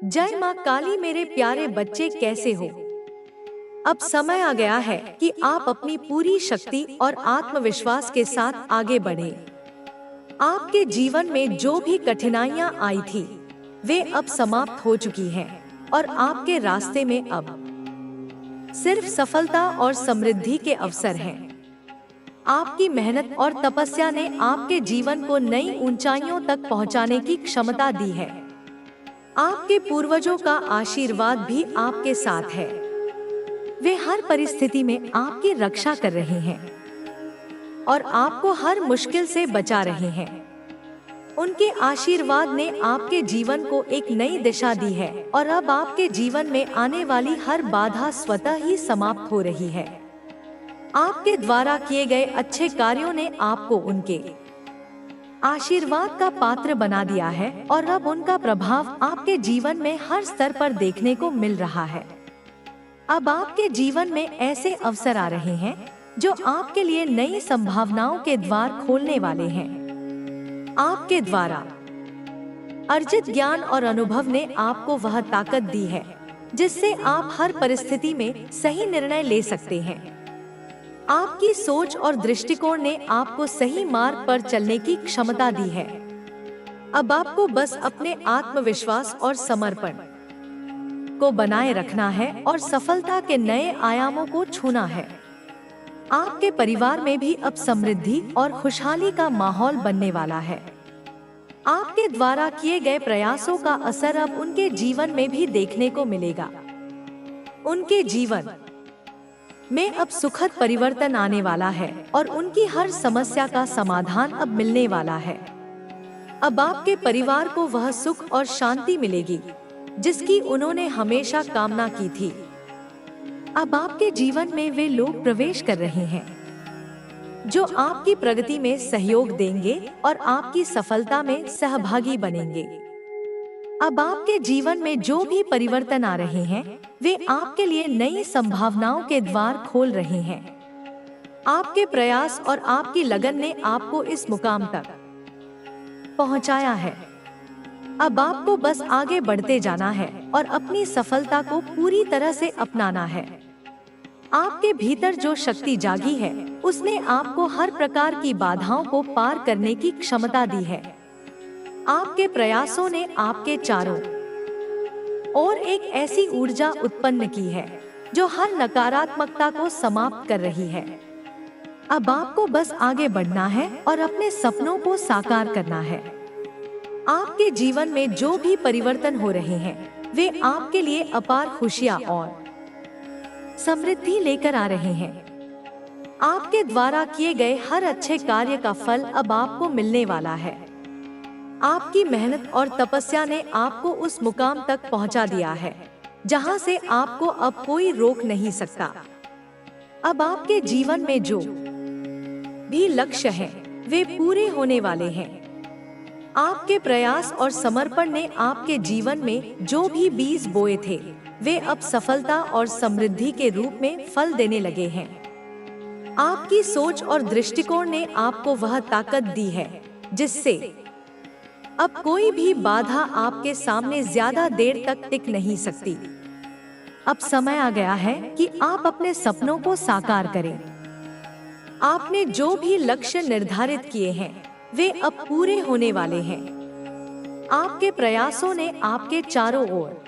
जय माँ काली मेरे प्यारे बच्चे कैसे हो। अब समय आ गया है कि आप अपनी पूरी शक्ति और आत्मविश्वास के साथ आगे बढ़े। आपके जीवन में जो भी कठिनाइयाँ आई थी वे अब समाप्त हो चुकी हैं और आपके रास्ते में अब सिर्फ सफलता और समृद्धि के अवसर हैं। आपकी मेहनत और तपस्या ने आपके जीवन को नई ऊंचाइयों तक पहुंचाने की क्षमता दी है। आपके पूर्वजों का आशीर्वाद भी आपके साथ है। वे हर परिस्थिति में आपकी रक्षा कर रहे हैं और आपको हर मुश्किल से बचा रहे हैं। उनके आशीर्वाद ने आपके जीवन को एक नई दिशा दी है और अब आपके जीवन में आने वाली हर बाधा स्वतः ही समाप्त हो रही है। आपके द्वारा किए गए अच्छे कार्यों ने आपको उनके आशीर्वाद का पात्र बना दिया है और अब उनका प्रभाव आपके जीवन में हर स्तर पर देखने को मिल रहा है। अब आपके जीवन में ऐसे अवसर आ रहे हैं जो आपके लिए नई संभावनाओं के द्वार खोलने वाले हैं। आपके द्वारा अर्जित ज्ञान और अनुभव ने आपको वह ताकत दी है जिससे आप हर परिस्थिति में सही निर्णय ले सकते हैं। आपकी सोच और दृष्टिकोण ने आपको सही मार्ग पर चलने की क्षमता दी है। अब आपको बस अपने आत्मविश्वास और समर्पण को बनाए रखना है और सफलता के नए आयामों को छूना है। आपके परिवार में भी अब समृद्धि और खुशहाली का माहौल बनने वाला है। आपके द्वारा किए गए प्रयासों का असर अब उनके जीवन में भी देखने को मिलेगा। उनके जीवन में अब सुखद परिवर्तन आने वाला है और उनकी हर समस्या का समाधान अब मिलने वाला है। अब आपके परिवार को वह सुख और शांति मिलेगी जिसकी उन्होंने हमेशा कामना की थी। अब आपके जीवन में वे लोग प्रवेश कर रहे हैं जो आपकी प्रगति में सहयोग देंगे और आपकी सफलता में सहभागी बनेंगे। अब आपके जीवन में जो भी परिवर्तन आ रहे हैं वे आपके लिए नई संभावनाओं के द्वार खोल रहे हैं। आपके प्रयास और आपकी लगन ने आपको इस मुकाम तक पहुंचाया है। अब आपको बस आगे बढ़ते जाना है और अपनी सफलता को पूरी तरह से अपनाना है। आपके भीतर जो शक्ति जागी है उसने आपको हर प्रकार की बाधाओं को पार करने की क्षमता दी है। आपके प्रयासों ने आपके चारों ओर एक ऐसी ऊर्जा उत्पन्न की है जो हर नकारात्मकता को समाप्त कर रही है। अब आपको बस आगे बढ़ना है और अपने सपनों को साकार करना है। आपके जीवन में जो भी परिवर्तन हो रहे हैं वे आपके लिए अपार खुशियां और समृद्धि लेकर आ रहे हैं। आपके द्वारा किए गए हर अच्छे कार्य का फल अब आपको मिलने वाला है। आपकी मेहनत और तपस्या ने आपको उस मुकाम तक पहुंचा दिया है जहां से आपको अब कोई रोक नहीं सकता। अब आपके जीवन में जो भी लक्ष्य हैं वे पूरे होने वाले हैं। आपके प्रयास और समर्पण ने आपके जीवन में जो भी बीज बोए थे वे अब सफलता और समृद्धि के रूप में फल देने लगे हैं। आपकी सोच और दृष्टिकोण ने आपको वह ताकत दी है जिससे अब कोई भी बाधा आपके सामने ज्यादा देर तक टिक नहीं सकती। अब समय आ गया है कि आप अपने सपनों को साकार करें। आपने जो भी लक्ष्य निर्धारित किए हैं वे अब पूरे होने वाले हैं। आपके प्रयासों ने आपके चारों ओर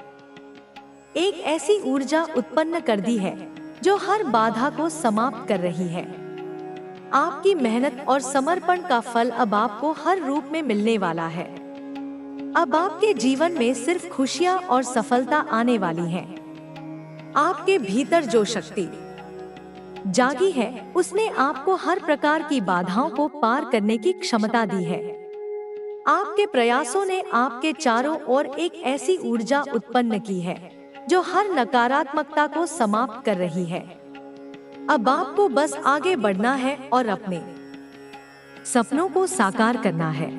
एक ऐसी ऊर्जा उत्पन्न कर दी है जो हर बाधा को समाप्त कर रही है। आपकी मेहनत और समर्पण का फल अब आपको हर रूप में मिलने वाला है। अब आपके जीवन में सिर्फ खुशियां और सफलता आने वाली हैं। आपके भीतर जो शक्ति जागी है उसने आपको हर प्रकार की बाधाओं को पार करने की क्षमता दी है। आपके प्रयासों ने आपके चारों ओर एक ऐसी ऊर्जा उत्पन्न की है जो हर नकारात्मकता को समाप्त कर रही है। अब आपको बस आगे बढ़ना है और अपने सपनों को साकार करना है।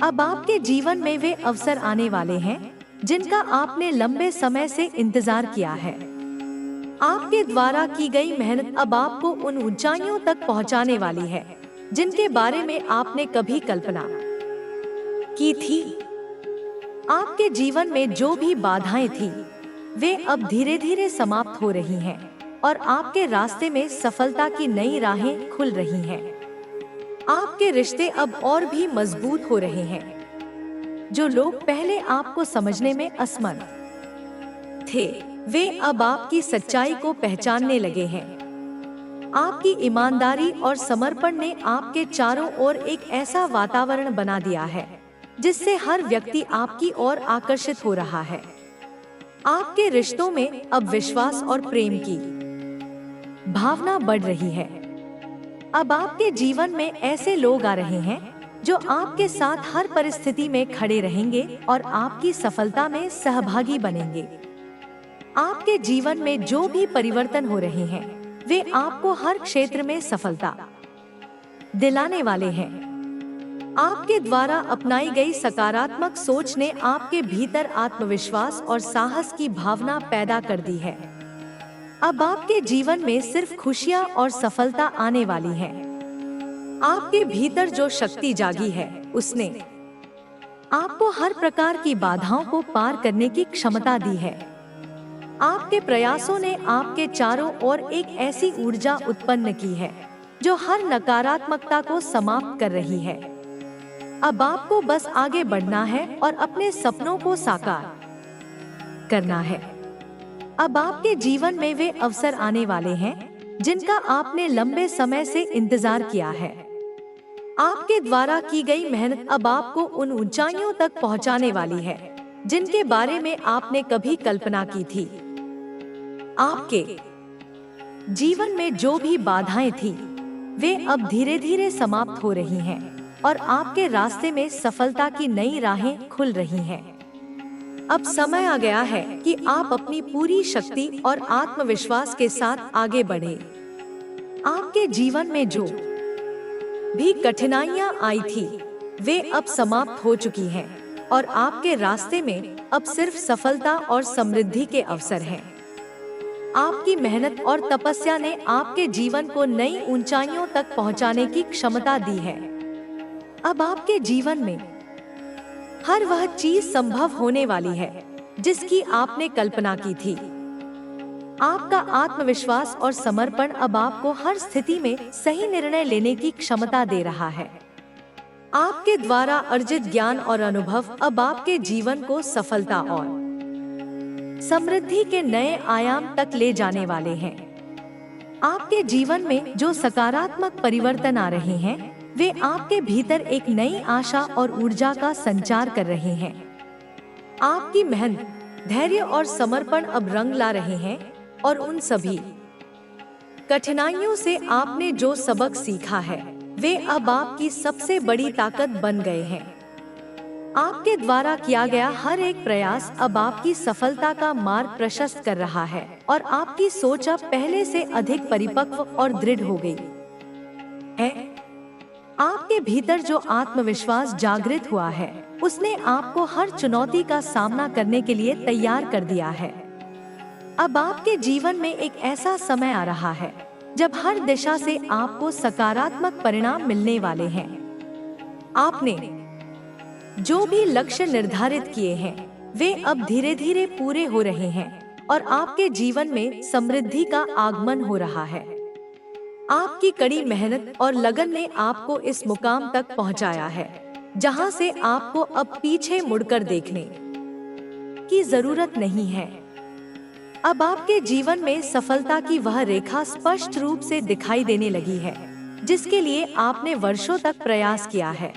अब आपके जीवन में वे अवसर आने वाले हैं जिनका आपने लंबे समय से इंतजार किया है। आपके द्वारा की गई मेहनत अब आपको उन ऊंचाइयों तक पहुंचाने वाली है जिनके बारे में आपने कभी कल्पना की थी। आपके जीवन में जो भी बाधाएं थी, वे अब धीरे धीरे समाप्त हो रही हैं और आपके रास्ते में सफलता की नई राहें खुल रही हैं। आपके रिश्ते अब और भी मजबूत हो रहे हैं। जो लोग पहले आपको समझने में असमर्थ थे, वे अब आपकी सच्चाई को पहचानने लगे हैं। आपकी ईमानदारी और समर्पण ने आपके चारों ओर एक ऐसा वातावरण बना दिया है जिससे हर व्यक्ति आपकी ओर आकर्षित हो रहा है। आपके रिश्तों में अब विश्वास और प्रेम की भावना बढ़ रही है। अब आपके जीवन में ऐसे लोग आ रहे हैं जो आपके साथ हर परिस्थिति में खड़े रहेंगे और आपकी सफलता में सहभागी बनेंगे। आपके जीवन में जो भी परिवर्तन हो रहे हैं, वे आपको हर क्षेत्र में सफलता दिलाने वाले हैं। आपके द्वारा अपनाई गई सकारात्मक सोच ने आपके भीतर आत्मविश्वास और साहस की भावना पैदा कर दी है। अब आपके जीवन में सिर्फ खुशियां और सफलता आने वाली है। आपके भीतर जो शक्ति जागी है, उसने आपको हर प्रकार की बाधाओं को पार करने की क्षमता दी है। आपके प्रयासों ने आपके चारों ओर एक ऐसी ऊर्जा उत्पन्न की है जो हर नकारात्मकता को समाप्त कर रही है। अब आपको बस आगे बढ़ना है और अपने सपनों को साकार करना है। अब आपके जीवन में वे अवसर आने वाले हैं जिनका आपने लंबे समय से इंतजार किया है। आपके द्वारा की गई मेहनत अब आपको उन ऊंचाइयों तक पहुंचाने वाली है जिनके बारे में आपने कभी कल्पना की थी। आपके जीवन में जो भी बाधाएं थी, वे अब धीरे धीरे समाप्त हो रही हैं और आपके रास्ते में सफलता की नई राहें खुल रही हैं। अब समय आ गया है कि आप अपनी पूरी शक्ति और आत्मविश्वास के साथ आगे बढ़े। आपके जीवन में जो भी कठिनाइयां आई थी, वे अब समाप्त हो चुकी हैं और आपके रास्ते में अब सिर्फ सफलता और समृद्धि के अवसर हैं। आपकी मेहनत और तपस्या ने आपके जीवन को नई ऊंचाइयों तक पहुंचाने की क्षमता दी है। अब आपके जीवन में हर वह चीज संभव होने वाली है जिसकी आपने कल्पना की थी। आपका आत्मविश्वास और समर्पण अब आपको हर स्थिति में सही निर्णय लेने की क्षमता दे रहा है। आपके द्वारा अर्जित ज्ञान और अनुभव अब आपके जीवन को सफलता और समृद्धि के नए आयाम तक ले जाने वाले हैं। आपके जीवन में जो सकारात्मक परिवर्तन आ रहे हैं, वे आपके भीतर एक नई आशा और ऊर्जा का संचार कर रहे हैं। आपकी मेहनत, धैर्य और समर्पण अब रंग ला रहे हैं और उन सभी कठिनाइयों से आपने जो सबक सीखा है, वे अब आपकी सबसे बड़ी ताकत बन गए हैं। आपके द्वारा किया गया हर एक प्रयास अब आपकी सफलता का मार्ग प्रशस्त कर रहा है और आपकी सोच अब पहले से अधिक परिपक्व और दृढ़ हो गई है। आपके भीतर जो आत्मविश्वास जागृत हुआ है, उसने आपको हर चुनौती का सामना करने के लिए तैयार कर दिया है। अब आपके जीवन में एक ऐसा समय आ रहा है जब हर दिशा से आपको सकारात्मक परिणाम मिलने वाले हैं। आपने जो भी लक्ष्य निर्धारित किए हैं, वे अब धीरे धीरे पूरे हो रहे हैं और आपके जीवन में समृद्धि का आगमन हो रहा है। आपकी कड़ी मेहनत और लगन ने आपको इस मुकाम तक पहुंचाया है जहां से आपको अब पीछे मुड़कर देखने की जरूरत नहीं है। अब आपके जीवन में सफलता की वह रेखा स्पष्ट रूप से दिखाई देने लगी है जिसके लिए आपने वर्षों तक प्रयास किया है।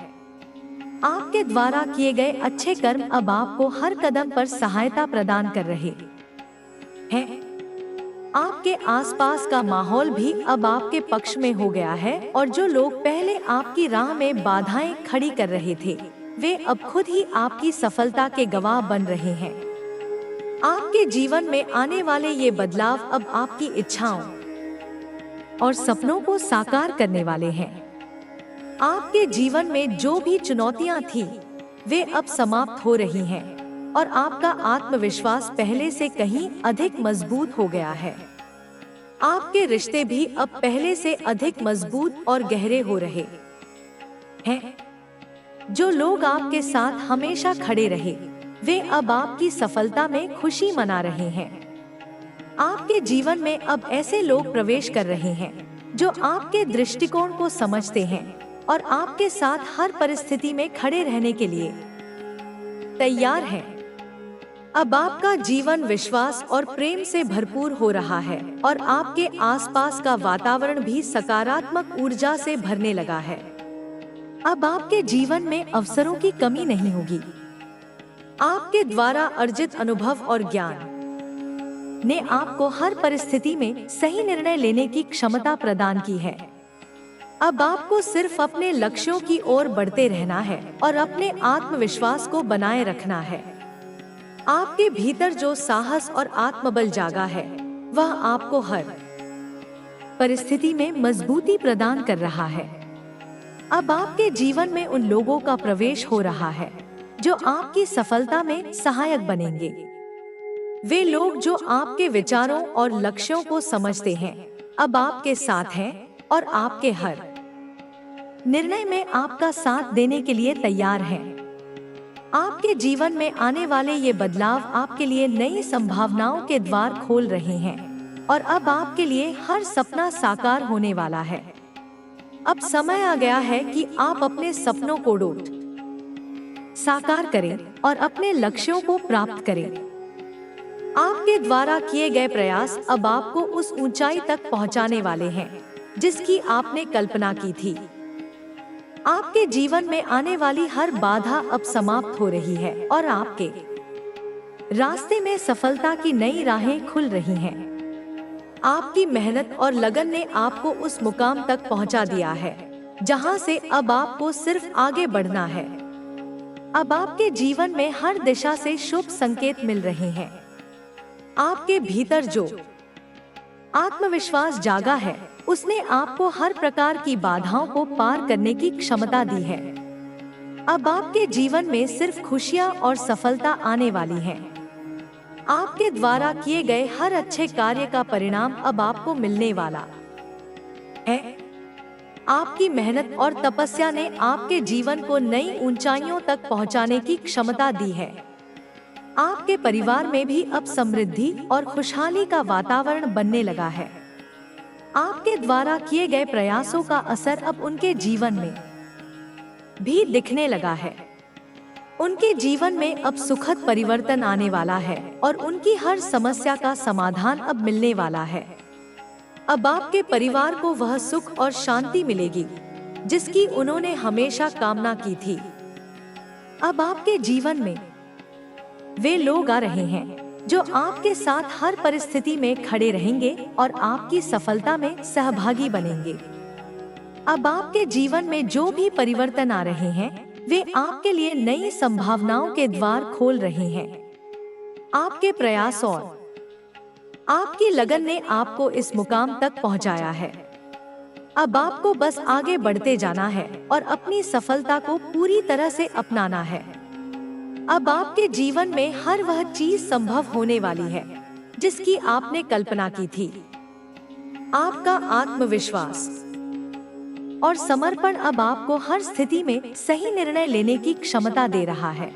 आपके द्वारा किए गए अच्छे कर्म अब आपको हर कदम पर सहायता प्रदान कर रहे हैं। आपके आसपास का माहौल भी अब आपके पक्ष में हो गया है और जो लोग पहले आपकी राह में बाधाएं खड़ी कर रहे थे, वे अब खुद ही आपकी सफलता के गवाह बन रहे हैं। आपके जीवन में आने वाले ये बदलाव अब आपकी इच्छाओं और सपनों को साकार करने वाले हैं। आपके जीवन में जो भी चुनौतियां थी, वे अब समाप्त हो रही हैं और आपका आत्मविश्वास पहले से कहीं अधिक मजबूत हो गया है। आपके रिश्ते भी अब पहले से अधिक मजबूत और गहरे हो रहे हैं। जो लोग आपके साथ हमेशा खड़े रहे, वे अब आपकी सफलता में खुशी मना रहे हैं। आपके जीवन में अब ऐसे लोग प्रवेश कर रहे हैं जो आपके दृष्टिकोण को समझते हैं और आपके साथ हर परिस्थिति में खड़े रहने के लिए तैयार हैं। अब आपका जीवन विश्वास और प्रेम से भरपूर हो रहा है और आपके आसपास का वातावरण भी सकारात्मक ऊर्जा से भरने लगा है। अब आपके जीवन में अवसरों की कमी नहीं होगी। आपके द्वारा अर्जित अनुभव और ज्ञान ने आपको हर परिस्थिति में सही निर्णय लेने की क्षमता प्रदान की है। अब आपको सिर्फ अपने लक्ष्यों की ओर बढ़ते रहना है और अपने आत्मविश्वास को बनाए रखना है। आपके भीतर जो साहस और आत्मबल जागा है, वह आपको हर परिस्थिति में मजबूती प्रदान कर रहा है। अब आपके जीवन में उन लोगों का प्रवेश हो रहा है जो आपकी सफलता में सहायक बनेंगे। वे लोग जो आपके विचारों और लक्ष्यों को समझते हैं, अब आपके साथ हैं और आपके हर निर्णय में आपका साथ देने के लिए तैयार हैं। आपके जीवन में आने वाले ये बदलाव आपके लिए नई संभावनाओं के द्वार खोल रहे हैं और अब आपके लिए हर सपना साकार होने वाला है। अब समय आ गया है कि आप अपने सपनों को साकार करें और अपने लक्ष्यों को प्राप्त करें। आपके द्वारा किए गए प्रयास अब आपको उस ऊंचाई तक पहुंचाने वाले हैं जिसकी आपने कल्पना की थी। आपके जीवन में आने वाली हर बाधा अब समाप्त हो रही है और आपके रास्ते में सफलता की नई राहें खुल रही हैं। आपकी मेहनत और लगन ने आपको उस मुकाम तक पहुंचा दिया है जहां से अब आपको सिर्फ आगे बढ़ना है। अब आपके जीवन में हर दिशा से शुभ संकेत मिल रहे हैं। आपके भीतर जो आत्मविश्वास जागा है, उसने आपको हर प्रकार की बाधाओं को पार करने की क्षमता दी है। अब आपके जीवन में सिर्फ खुशियां और सफलता आने वाली है। आपके द्वारा किए गए हर अच्छे कार्य का परिणाम अब आपको मिलने वाला है। आपकी मेहनत और तपस्या ने आपके जीवन को नई ऊंचाइयों तक पहुंचाने की क्षमता दी है। आपके परिवार में भी अब समृद्धि और खुशहाली का वातावरण बनने लगा है। आपके द्वारा किए गए प्रयासों का असर अब उनके जीवन में भी दिखने लगा है। उनके जीवन में अब सुखद परिवर्तन आने वाला है और उनकी हर समस्या का समाधान अब मिलने वाला है। अब आपके परिवार को वह सुख और शांति मिलेगी जिसकी उन्होंने हमेशा कामना की थी। अब आपके जीवन में वे लोग आ रहे हैं जो आपके साथ हर परिस्थिति में खड़े रहेंगे और आपकी सफलता में सहभागी बनेंगे। अब आपके जीवन में जो भी परिवर्तन आ रहे हैं, वे आपके लिए नई संभावनाओं के द्वार खोल रहे हैं। आपके प्रयास और आपकी लगन ने आपको इस मुकाम तक पहुंचाया है। अब आपको बस आगे बढ़ते जाना है और अपनी सफलता को पूरी तरह से अपनाना है। अब आपके जीवन में हर वह चीज संभव होने वाली है जिसकी आपने कल्पना की थी। आपका आत्मविश्वास और समर्पण अब आपको हर स्थिति में सही निर्णय लेने की क्षमता दे रहा है।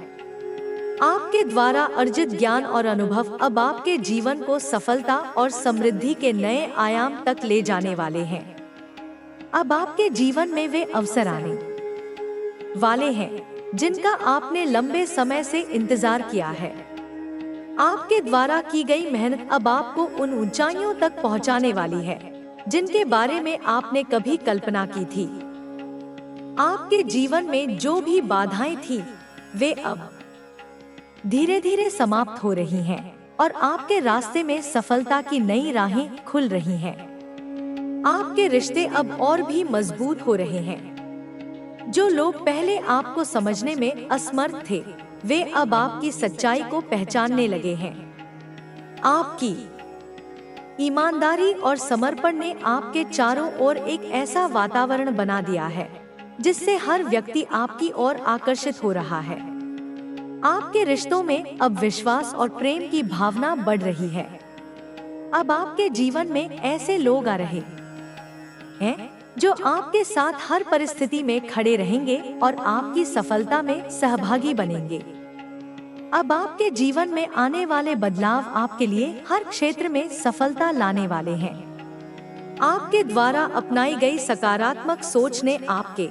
आपके द्वारा अर्जित ज्ञान और अनुभव अब आपके जीवन को सफलता और समृद्धि के नए आयाम तक ले जाने वाले हैं। अब आपके जीवन में वे अवसर आने वाले हैं जिनका आपने लंबे समय से इंतजार किया है। आपके द्वारा की गई मेहनत अब आपको उन ऊंचाइयों तक पहुंचाने वाली है जिनके बारे में आपने कभी कल्पना की थी। आपके जीवन में जो भी बाधाएं थी, वे अब धीरे धीरे समाप्त हो रही हैं और आपके रास्ते में सफलता की नई राहें खुल रही हैं। आपके रिश्ते अब और भी मजबूत हो रहे हैं। जो लोग पहले आपको समझने में असमर्थ थे, वे अब आपकी सच्चाई को पहचानने लगे हैं। आपकी ईमानदारी और समर्पण ने आपके चारों ओर एक ऐसा वातावरण बना दिया है जिससे हर व्यक्ति आपकी ओर आकर्षित हो रहा है। आपके रिश्तों में अब विश्वास और प्रेम की भावना बढ़ रही है। अब आपके जीवन में ऐसे लोग आ रहे हैं जो आपके साथ हर परिस्थिति में खड़े रहेंगे और आपकी सफलता में सहभागी बनेंगे। अब आपके जीवन में आने वाले बदलाव आपके लिए हर क्षेत्र में सफलता लाने वाले हैं। आपके द्वारा अपनाई गई सकारात्मक सोच ने आपके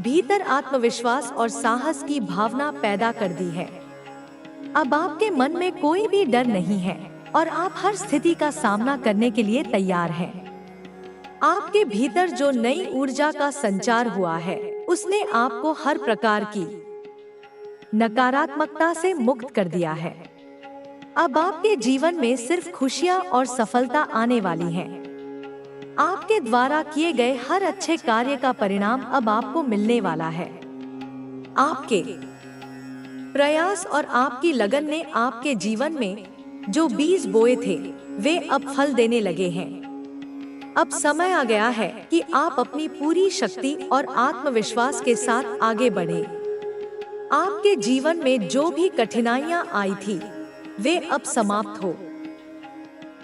भीतर आत्मविश्वास और साहस की भावना पैदा कर दी है। अब आपके मन में कोई भी डर नहीं है और आप हर स्थिति का सामना करने के लिए तैयार हैं। आपके भीतर जो नई ऊर्जा का संचार हुआ है, उसने आपको हर प्रकार की नकारात्मकता से मुक्त कर दिया है। अब आपके जीवन में सिर्फ खुशियां और सफलता आने वाली है। आपके द्वारा किए गए हर अच्छे कार्य का परिणाम अब आपको मिलने वाला है। आपके प्रयास और आपकी लगन ने आपके जीवन में जो बीज बोए थे, वे अब फल देने लगे हैं। अब समय आ गया है कि आप अपनी पूरी शक्ति और आत्मविश्वास के साथ आगे बढ़ें। आपके जीवन में जो भी कठिनाइयां आई थी, वे अब समाप्त हो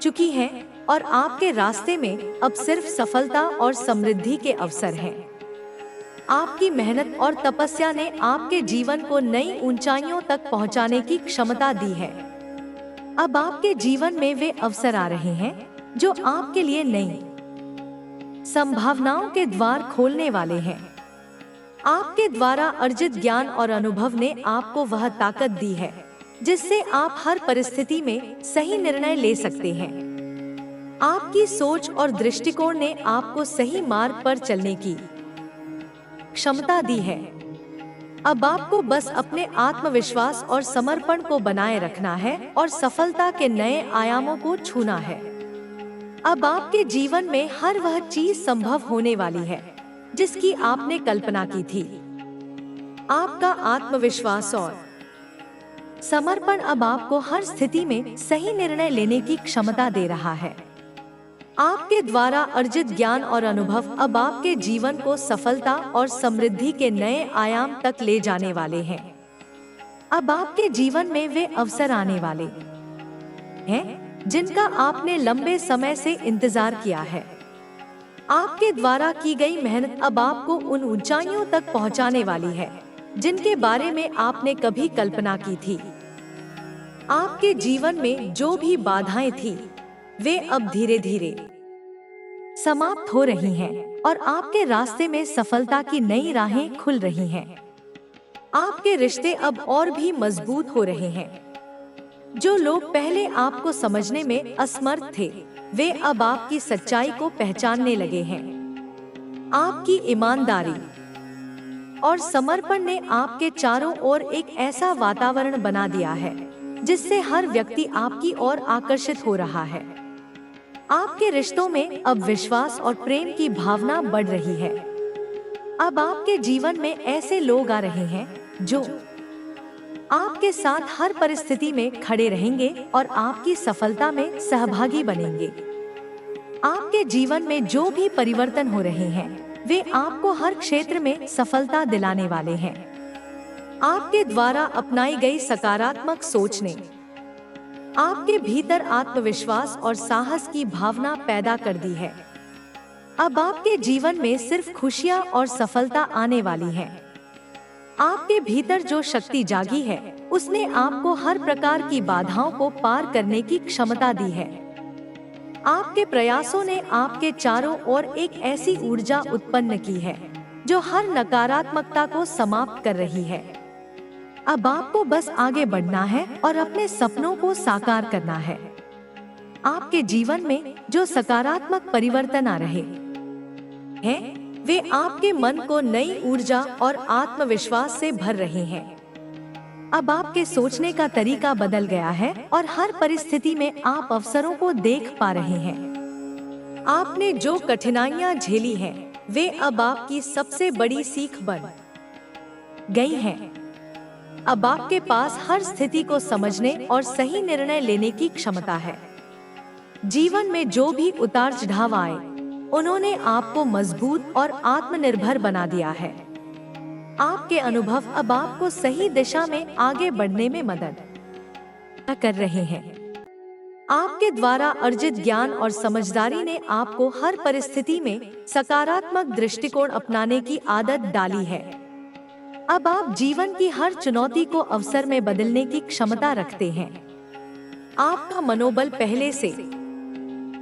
चुकी हैं और आपके रास्ते में अब सिर्फ सफलता और समृद्धि के अवसर हैं। आपकी मेहनत और तपस्या ने आपके जीवन को नई ऊंचाइयों तक पहुंचाने की क्षमता दी है। अब आपके जीवन में वे अवसर आ रहे हैं जो आपके लिए नई संभावनाओं के द्वार खोलने वाले हैं। आपके द्वारा अर्जित ज्ञान और अनुभव ने आपको वह ताकत दी है जिससे आप हर परिस्थिति में सही निर्णय ले सकते हैं। आपकी सोच और दृष्टिकोण ने आपको सही मार्ग पर चलने की क्षमता दी है। अब आपको बस अपने आत्मविश्वास और समर्पण को बनाए रखना है और सफलता के नए आयामों को छूना है। अब आपके जीवन में हर वह चीज संभव होने वाली है जिसकी आपने कल्पना की थी। आपका आत्मविश्वास और समर्पण अब आपको हर स्थिति में सही निर्णय लेने की क्षमता दे रहा है। आपके द्वारा अर्जित ज्ञान और अनुभव अब आपके जीवन को सफलता और समृद्धि के नए आयाम तक ले जाने वाले हैं। अब आपके जीवन में वे अवसर आने वाले हैं जिनका आपने लंबे समय से इंतजार किया है। आपके द्वारा की गई मेहनत अब आपको उन ऊंचाइयों तक पहुंचाने वाली है जिनके बारे में आपने कभी कल्पना की थी। आपके जीवन में जो भी बाधाएं थी, वे अब धीरे धीरे समाप्त हो रही हैं और आपके रास्ते में सफलता की नई राहें खुल रही हैं। आपके रिश्ते अब और भी मजबूत हो रहे हैं। जो लोग पहले आपको समझने में असमर्थ थे, वे अब आपकी सच्चाई को पहचानने लगे हैं। आपकी ईमानदारी और समर्पण ने आपके चारों ओर एक ऐसा वातावरण बना दिया है जिससे हर व्यक्ति आपकी ओर आकर्षित हो रहा है। आपके रिश्तों में अब विश्वास और प्रेम की भावना बढ़ रही है। अब आपके जीवन में ऐसे लोग आ रहे हैं जो आपके साथ हर परिस्थिति में खड़े रहेंगे और आपकी सफलता में सहभागी बनेंगे। आपके जीवन में जो भी परिवर्तन हो रहे हैं, वे आपको हर क्षेत्र में सफलता दिलाने वाले हैं। आपके द्वारा अपनाई गई सकारात्मक सोच ने आपके भीतर आत्मविश्वास और साहस की भावना पैदा कर दी है। अब आपके जीवन में सिर्फ खुशियां और सफलता आने वाली है। आपके भीतर जो शक्ति जागी है, उसने आपको हर प्रकार की बाधाओं को पार करने की क्षमता दी है। आपके प्रयासों ने आपके चारों ओर एक ऐसी ऊर्जा उत्पन्न की है जो हर नकारात्मकता को समाप्त कर रही है। अब आपको बस आगे बढ़ना है और अपने सपनों को साकार करना है। आपके जीवन में जो सकारात्मक परिवर्तन आ रहे हैं, वे आपके मन को नई ऊर्जा और आत्मविश्वास से भर रहे हैं। अब आपके सोचने का तरीका बदल गया है और हर परिस्थिति में आप अवसरों को देख पा रहे हैं। आपने जो कठिनाइयां झेली हैं, वे अब आपकी सबसे बड़ी सीख बन गई हैं। अब आपके पास हर स्थिति को समझने और सही निर्णय लेने की क्षमता है। जीवन में जो भी उतार चढ़ाव आए, उन्होंने आपको मजबूत और आत्मनिर्भर बना दिया है। आपके अनुभव अब आपको सही दिशा में आगे बढ़ने में मदद कर रहे हैं। आपके द्वारा अर्जित ज्ञान और समझदारी ने आपको हर परिस्थिति में सकारात्मक दृष्टिकोण अपनाने की आदत डाली है। अब आप जीवन की हर चुनौती को अवसर में बदलने की क्षमता रखते हैं। आपका मनोबल पहले से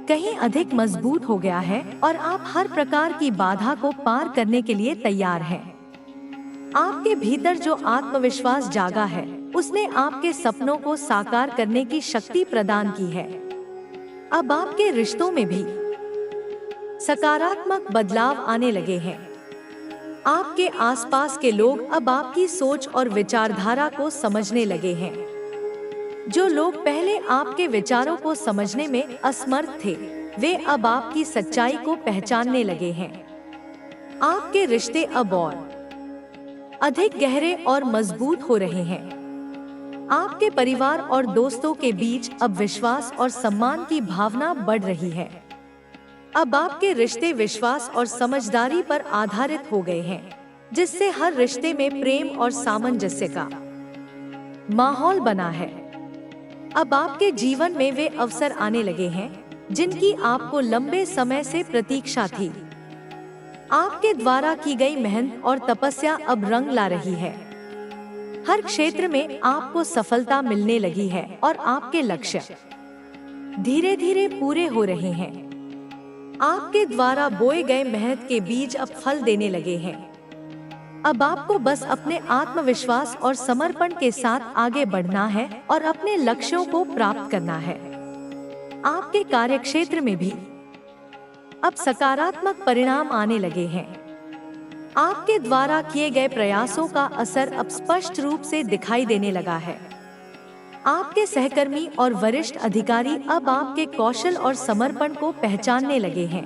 कहीं अधिक मजबूत हो गया है और आप हर प्रकार की बाधा को पार करने के लिए तैयार हैं। आपके भीतर जो आत्मविश्वास जागा है, उसने आपके सपनों को साकार करने की शक्ति प्रदान की है। अब आपके रिश्तों में भी सकारात्मक बदलाव आने लगे हैं। आपके आसपास के लोग अब आपकी सोच और विचारधारा को समझने लगे हैं। जो लोग पहले आपके विचारों को समझने में असमर्थ थे, वे अब आपकी सच्चाई को पहचानने लगे हैं। आपके रिश्ते अब और अधिक गहरे और मजबूत हो रहे हैं। आपके परिवार और दोस्तों के बीच अब विश्वास और सम्मान की भावना बढ़ रही है। अब आपके रिश्ते विश्वास और समझदारी पर आधारित हो गए हैं, जिससे हर रिश्ते में प्रेम और सामंजस्य का माहौल बना है। अब आपके जीवन में वे अवसर आने लगे हैं जिनकी आपको लंबे समय से प्रतीक्षा थी। आपके द्वारा की गई मेहनत और तपस्या अब रंग ला रही है। हर क्षेत्र में आपको सफलता मिलने लगी है और आपके लक्ष्य धीरे धीरे पूरे हो रहे हैं। आपके द्वारा बोए गए मेहनत के बीज अब फल देने लगे हैं। अब आपको बस अपने आत्मविश्वास और समर्पण के साथ आगे बढ़ना है और अपने लक्ष्यों को प्राप्त करना है। आपके कार्यक्षेत्र में भी अब सकारात्मक परिणाम आने लगे हैं। आपके द्वारा किए गए प्रयासों का असर अब स्पष्ट रूप से दिखाई देने लगा है। आपके सहकर्मी और वरिष्ठ अधिकारी अब आपके कौशल और समर्पण को पहचानने लगे हैं।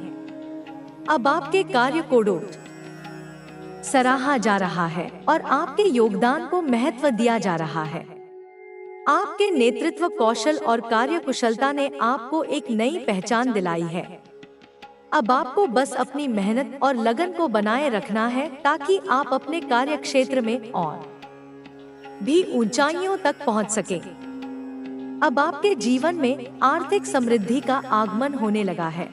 अब आपके कार्य को सराहा जा रहा है और आपके योगदान को महत्व दिया जा रहा है। आपके नेतृत्व कौशल और कार्यकुशलता ने आपको एक नई पहचान दिलाई है। अब आपको बस अपनी मेहनत और लगन को बनाए रखना है ताकि आप अपने कार्य क्षेत्र में और भी ऊंचाइयों तक पहुंच सकें। अब आपके जीवन में आर्थिक समृद्धि का आगमन होने लगा है।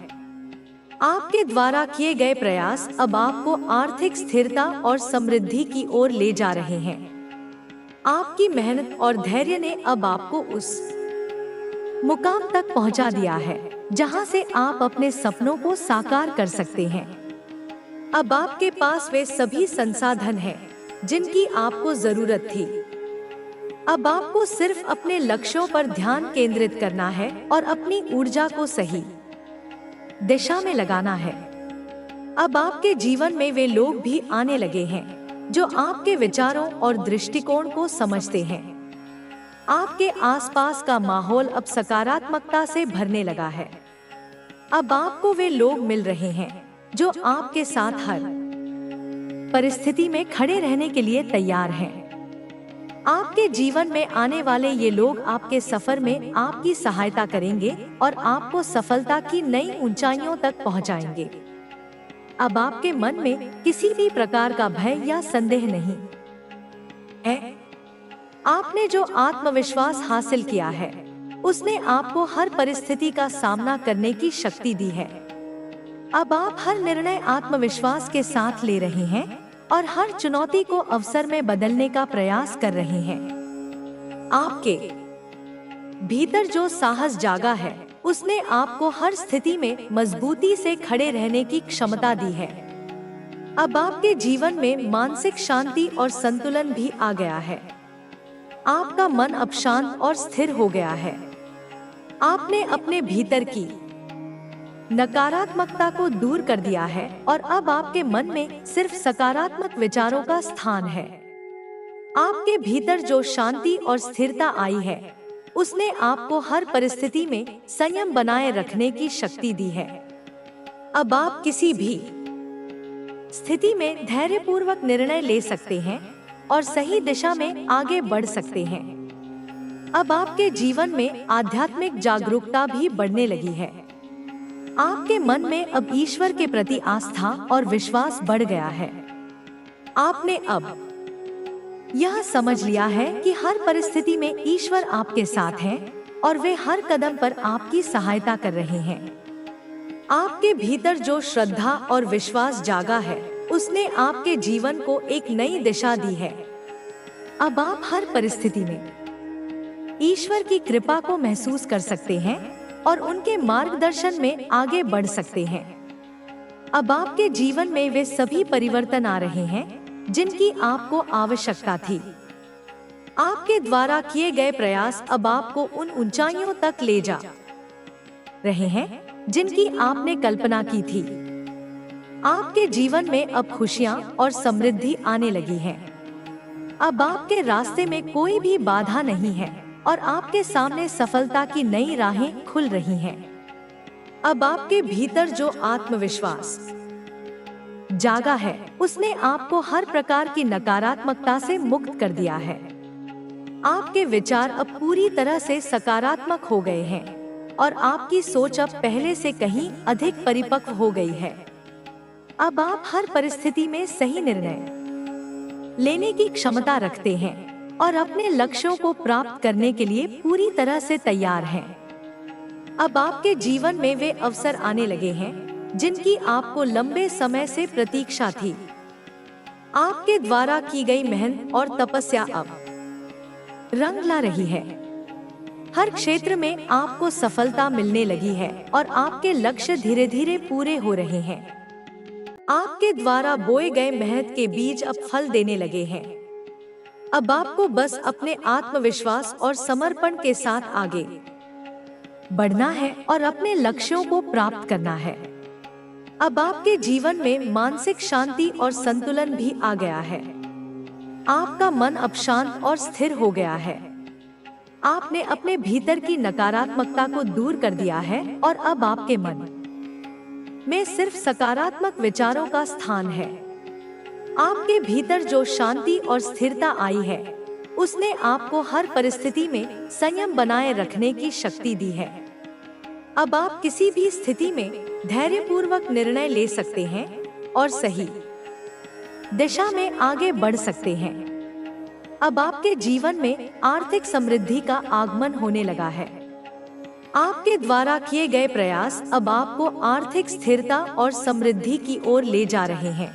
आपके द्वारा किए गए प्रयास अब आपको आर्थिक स्थिरता और समृद्धि की ओर ले जा रहे हैं। आपकी मेहनत और धैर्य ने अब आपको उस मुकाम तक पहुंचा दिया है जहां से आप अपने सपनों को साकार कर सकते हैं। अब आपके पास वे सभी संसाधन हैं जिनकी आपको जरूरत थी। अब आपको सिर्फ अपने लक्ष्यों पर ध्यान केंद्रित करना है और अपनी ऊर्जा को सही दिशा में लगाना है। अब आपके जीवन में वे लोग भी आने लगे हैं जो आपके विचारों और दृष्टिकोण को समझते हैं। आपके आसपास का माहौल अब सकारात्मकता से भरने लगा है। अब आपको वे लोग मिल रहे हैं जो आपके साथ हर परिस्थिति में खड़े रहने के लिए तैयार हैं। आपके जीवन में आने वाले ये लोग आपके सफर में आपकी सहायता करेंगे और आपको सफलता की नई ऊंचाइयों तक पहुंचाएंगे। अब आपके मन में किसी भी प्रकार का भय या संदेह नहीं है। आपने जो आत्मविश्वास हासिल किया है, उसने आपको हर परिस्थिति का सामना करने की शक्ति दी है। अब आप हर निर्णय आत्मविश्वास के साथ ले रहे हैं और हर चुनौती को अवसर में बदलने का प्रयास कर रहे हैं। आपके भीतर जो साहस जागा है, उसने आपको हर स्थिति में मजबूती से खड़े रहने की क्षमता दी है। अब आपके जीवन में मानसिक शांति और संतुलन भी आ गया है। आपका मन अब शांत और स्थिर हो गया है। आपने अपने भीतर की नकारात्मकता को दूर कर दिया है और अब आपके मन में सिर्फ सकारात्मक विचारों का स्थान है। आपके भीतर जो शांति और स्थिरता आई है, उसने आपको हर परिस्थिति में संयम बनाए रखने की शक्ति दी है। अब आप किसी भी स्थिति में धैर्यपूर्वक निर्णय ले सकते हैं और सही दिशा में आगे बढ़ सकते हैं। अब आपके जीवन में आध्यात्मिक जागरूकता भी बढ़ने लगी है। आपके मन में अब ईश्वर के प्रति आस्था और विश्वास बढ़ गया है। आपने अब यह समझ लिया है कि हर परिस्थिति में ईश्वर आपके साथ है और वे हर कदम पर आपकी सहायता कर रहे हैं। आपके भीतर जो श्रद्धा और विश्वास जागा है, उसने आपके जीवन को एक नई दिशा दी है। अब आप हर परिस्थिति में ईश्वर की कृपा को महसूस कर सकते हैं और उनके मार्गदर्शन में आगे बढ़ सकते हैं। अब आपके जीवन में वे सभी परिवर्तन आ रहे हैं जिनकी आपको आवश्यकता थी। आपके द्वारा किए गए प्रयास अब आपको उन ऊंचाइयों तक ले जा रहे हैं जिनकी आपने कल्पना की थी। आपके जीवन में अब खुशियां और समृद्धि आने लगी है। अब आपके रास्ते में कोई भी बाधा नहीं है और आपके सामने सफलता की नई राहें खुल रही हैं। अब आपके भीतर जो आत्मविश्वास जागा है, उसने आपको हर प्रकार की नकारात्मकता से मुक्त कर दिया है। आपके विचार अब पूरी तरह से सकारात्मक हो गए हैं और आपकी सोच अब पहले से कहीं अधिक परिपक्व हो गई है। अब आप हर परिस्थिति में सही निर्णय लेने की क्षमता रखते हैं और अपने लक्ष्यों को प्राप्त करने के लिए पूरी तरह से तैयार हैं। अब आपके जीवन में वे अवसर आने लगे हैं जिनकी आपको लंबे समय से प्रतीक्षा थी। आपके द्वारा की गई मेहनत और तपस्या अब रंग ला रही है। हर क्षेत्र में आपको सफलता मिलने लगी है और आपके लक्ष्य धीरे धीरे पूरे हो रहे हैं। आपके द्वारा बोए गए मेहनत के बीज अब फल देने लगे हैं। अब आपको बस अपने आत्मविश्वास और समर्पण के साथ आगे बढ़ना है और अपने लक्ष्यों को प्राप्त करना है। अब आपके जीवन में मानसिक शांति और संतुलन भी आ गया है। आपका मन अब शांत और स्थिर हो गया है। आपने अपने भीतर की नकारात्मकता को दूर कर दिया है और अब आपके मन में सिर्फ सकारात्मक विचारों का स्थान है। आपके भीतर जो शांति और स्थिरता आई है, उसने आपको हर परिस्थिति में संयम बनाए रखने की शक्ति दी है। अब आप किसी भी स्थिति में धैर्यपूर्वक निर्णय ले सकते हैं और सही दिशा में आगे बढ़ सकते हैं। अब आपके जीवन में आर्थिक समृद्धि का आगमन होने लगा है। आपके द्वारा किए गए प्रयास अब आपको आर्थिक स्थिरता और समृद्धि की ओर ले जा रहे हैं।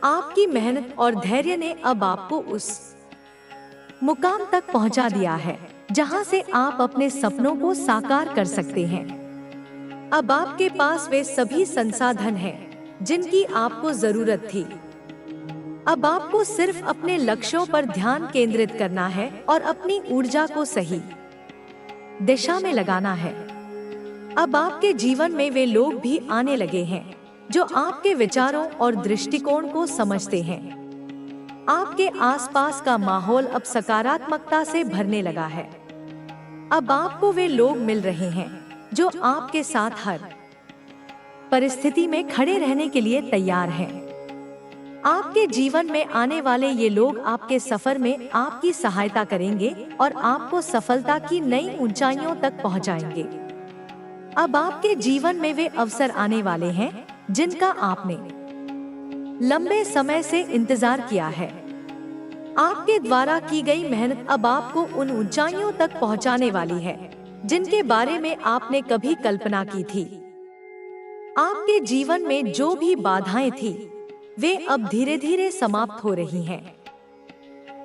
आपकी मेहनत और धैर्य ने अब आपको उस मुकाम तक पहुंचा दिया है जहां से आप अपने सपनों को साकार कर सकते हैं। अब आपके पास वे सभी संसाधन हैं जिनकी आपको जरूरत थी। अब आपको सिर्फ अपने लक्ष्यों पर ध्यान केंद्रित करना है और अपनी ऊर्जा को सही दिशा में लगाना है। अब आपके जीवन में वे लोग भी आने लगे हैं जो आपके विचारों और दृष्टिकोण को समझते हैं। आपके आसपास का माहौल अब सकारात्मकता से भरने लगा है। अब आपको वे लोग मिल रहे हैं जो आपके साथ हर परिस्थिति में खड़े रहने के लिए तैयार हैं। आपके जीवन में आने वाले ये लोग आपके सफर में आपकी सहायता करेंगे और आपको सफलता की नई ऊंचाइयों तक पहुंचाएंगे। अब आपके जीवन में वे अवसर आने वाले हैं जिनका आपने लंबे समय से इंतजार किया है। आपके द्वारा की गई मेहनत अब आपको उन ऊंचाइयों तक पहुंचाने वाली है जिनके बारे में आपने कभी कल्पना की थी। आपके जीवन में जो भी बाधाएं थी, वे अब धीरे धीरे समाप्त हो रही हैं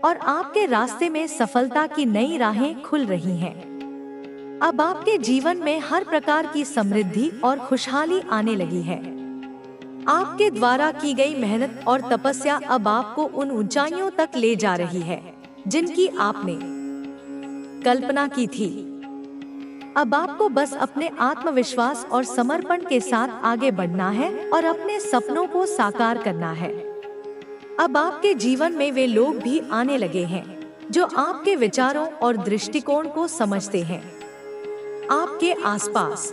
और आपके रास्ते में सफलता की नई राहें खुल रही हैं। अब आपके जीवन में हर प्रकार की समृद्धि और खुशहाली आने लगी है। आपके द्वारा की गई मेहनत और तपस्या अब आपको उन ऊंचाइयों तक ले जा रही है जिनकी आपने कल्पना की थी। अब आपको बस अपने आत्मविश्वास और समर्पण के साथ आगे बढ़ना है और अपने सपनों को साकार करना है। अब आपके जीवन में वे लोग भी आने लगे हैं जो आपके विचारों और दृष्टिकोण को समझते हैं। आपके आसपास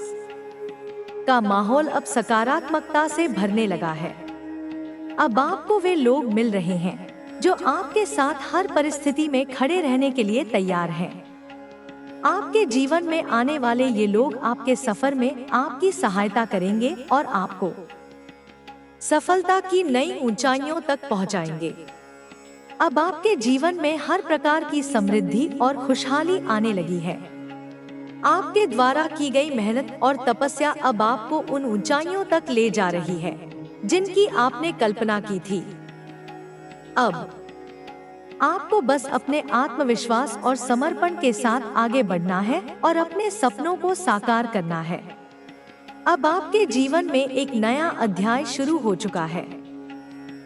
का माहौल अब सकारात्मकता से भरने लगा है। अब आपको वे लोग मिल रहे हैं जो आपके साथ हर परिस्थिति में खड़े रहने के लिए तैयार हैं। आपके जीवन में आने वाले ये लोग आपके सफर में आपकी सहायता करेंगे और आपको सफलता की नई ऊंचाइयों तक पहुंचाएंगे। अब आपके जीवन में हर प्रकार की समृद्धि और खुशहाली आने लगी है। आपके द्वारा की गई मेहनत और तपस्या अब आपको उन ऊंचाइयों तक ले जा रही है जिनकी आपने कल्पना की थी। अब आपको बस अपने आत्मविश्वास और समर्पण के साथ आगे बढ़ना है और अपने सपनों को साकार करना है। अब आपके जीवन में एक नया अध्याय शुरू हो चुका है।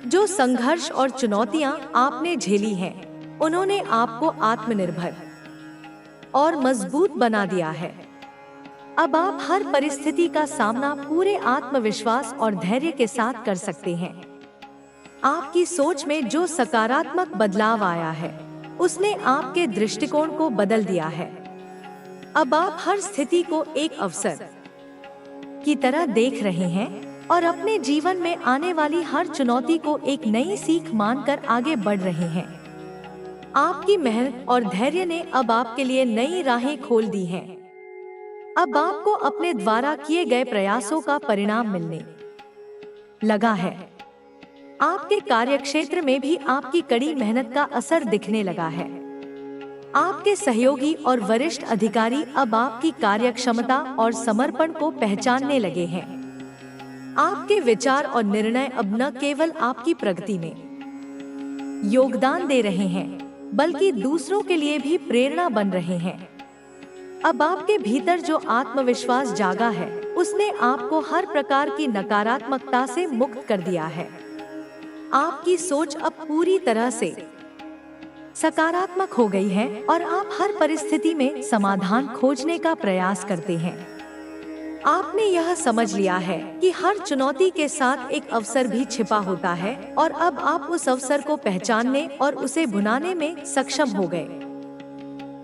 जो संघर्ष और चुनौतियां आपने झेली हैं, उन्होंने आपको आत्मनिर्भर और मजबूत बना दिया है। अब आप हर परिस्थिति का सामना पूरे आत्मविश्वास और धैर्य के साथ कर सकते हैं। आपकी सोच में जो सकारात्मक बदलाव आया है, उसने आपके दृष्टिकोण को बदल दिया है। अब आप हर स्थिति को एक अवसर की तरह देख रहे हैं और अपने जीवन में आने वाली हर चुनौती को एक नई सीख मानकर आगे बढ़ रहे हैं। आपकी मेहनत और धैर्य ने अब आपके लिए नई राहें खोल दी हैं। अब आपको अपने द्वारा किए गए प्रयासों का परिणाम मिलने लगा है। आपके कार्यक्षेत्र में भी आपकी कड़ी मेहनत का असर दिखने लगा है। आपके सहयोगी और वरिष्ठ अधिकारी अब आपकी कार्यक्षमता और समर्पण को पहचानने लगे हैं। आपके विचार और निर्णय अब न केवल आपकी प्रगति में योगदान दे रहे हैं, बल्कि दूसरों के लिए भी प्रेरणा बन रहे हैं। अब आपके भीतर जो आत्मविश्वास जागा है, उसने आपको हर प्रकार की नकारात्मकता से मुक्त कर दिया है। आपकी सोच अब पूरी तरह से सकारात्मक हो गई है और आप हर परिस्थिति में समाधान खोजने का प्रयास करते हैं। आपने यह समझ लिया है कि हर चुनौती के साथ एक अवसर भी छिपा होता है और अब आप उस अवसर को पहचानने और उसे भुनाने में सक्षम हो गए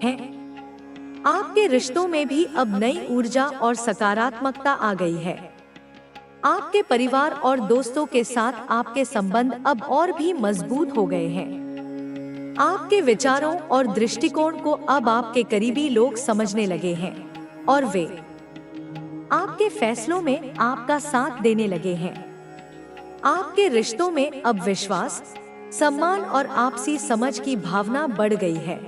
हैं। आपके रिश्तों में भी अब नई ऊर्जा और सकारात्मकता आ गई है। आपके परिवार और दोस्तों के साथ आपके संबंध अब और भी मजबूत हो गए हैं। आपके विचारों और दृष्टिकोण को अब आपके करीबी लोग समझने लगे हैं और वे आपके फैसलों में आपका साथ देने लगे हैं। आपके रिश्तों में अब विश्वास, सम्मान और आपसी समझ की भावना बढ़ गई है।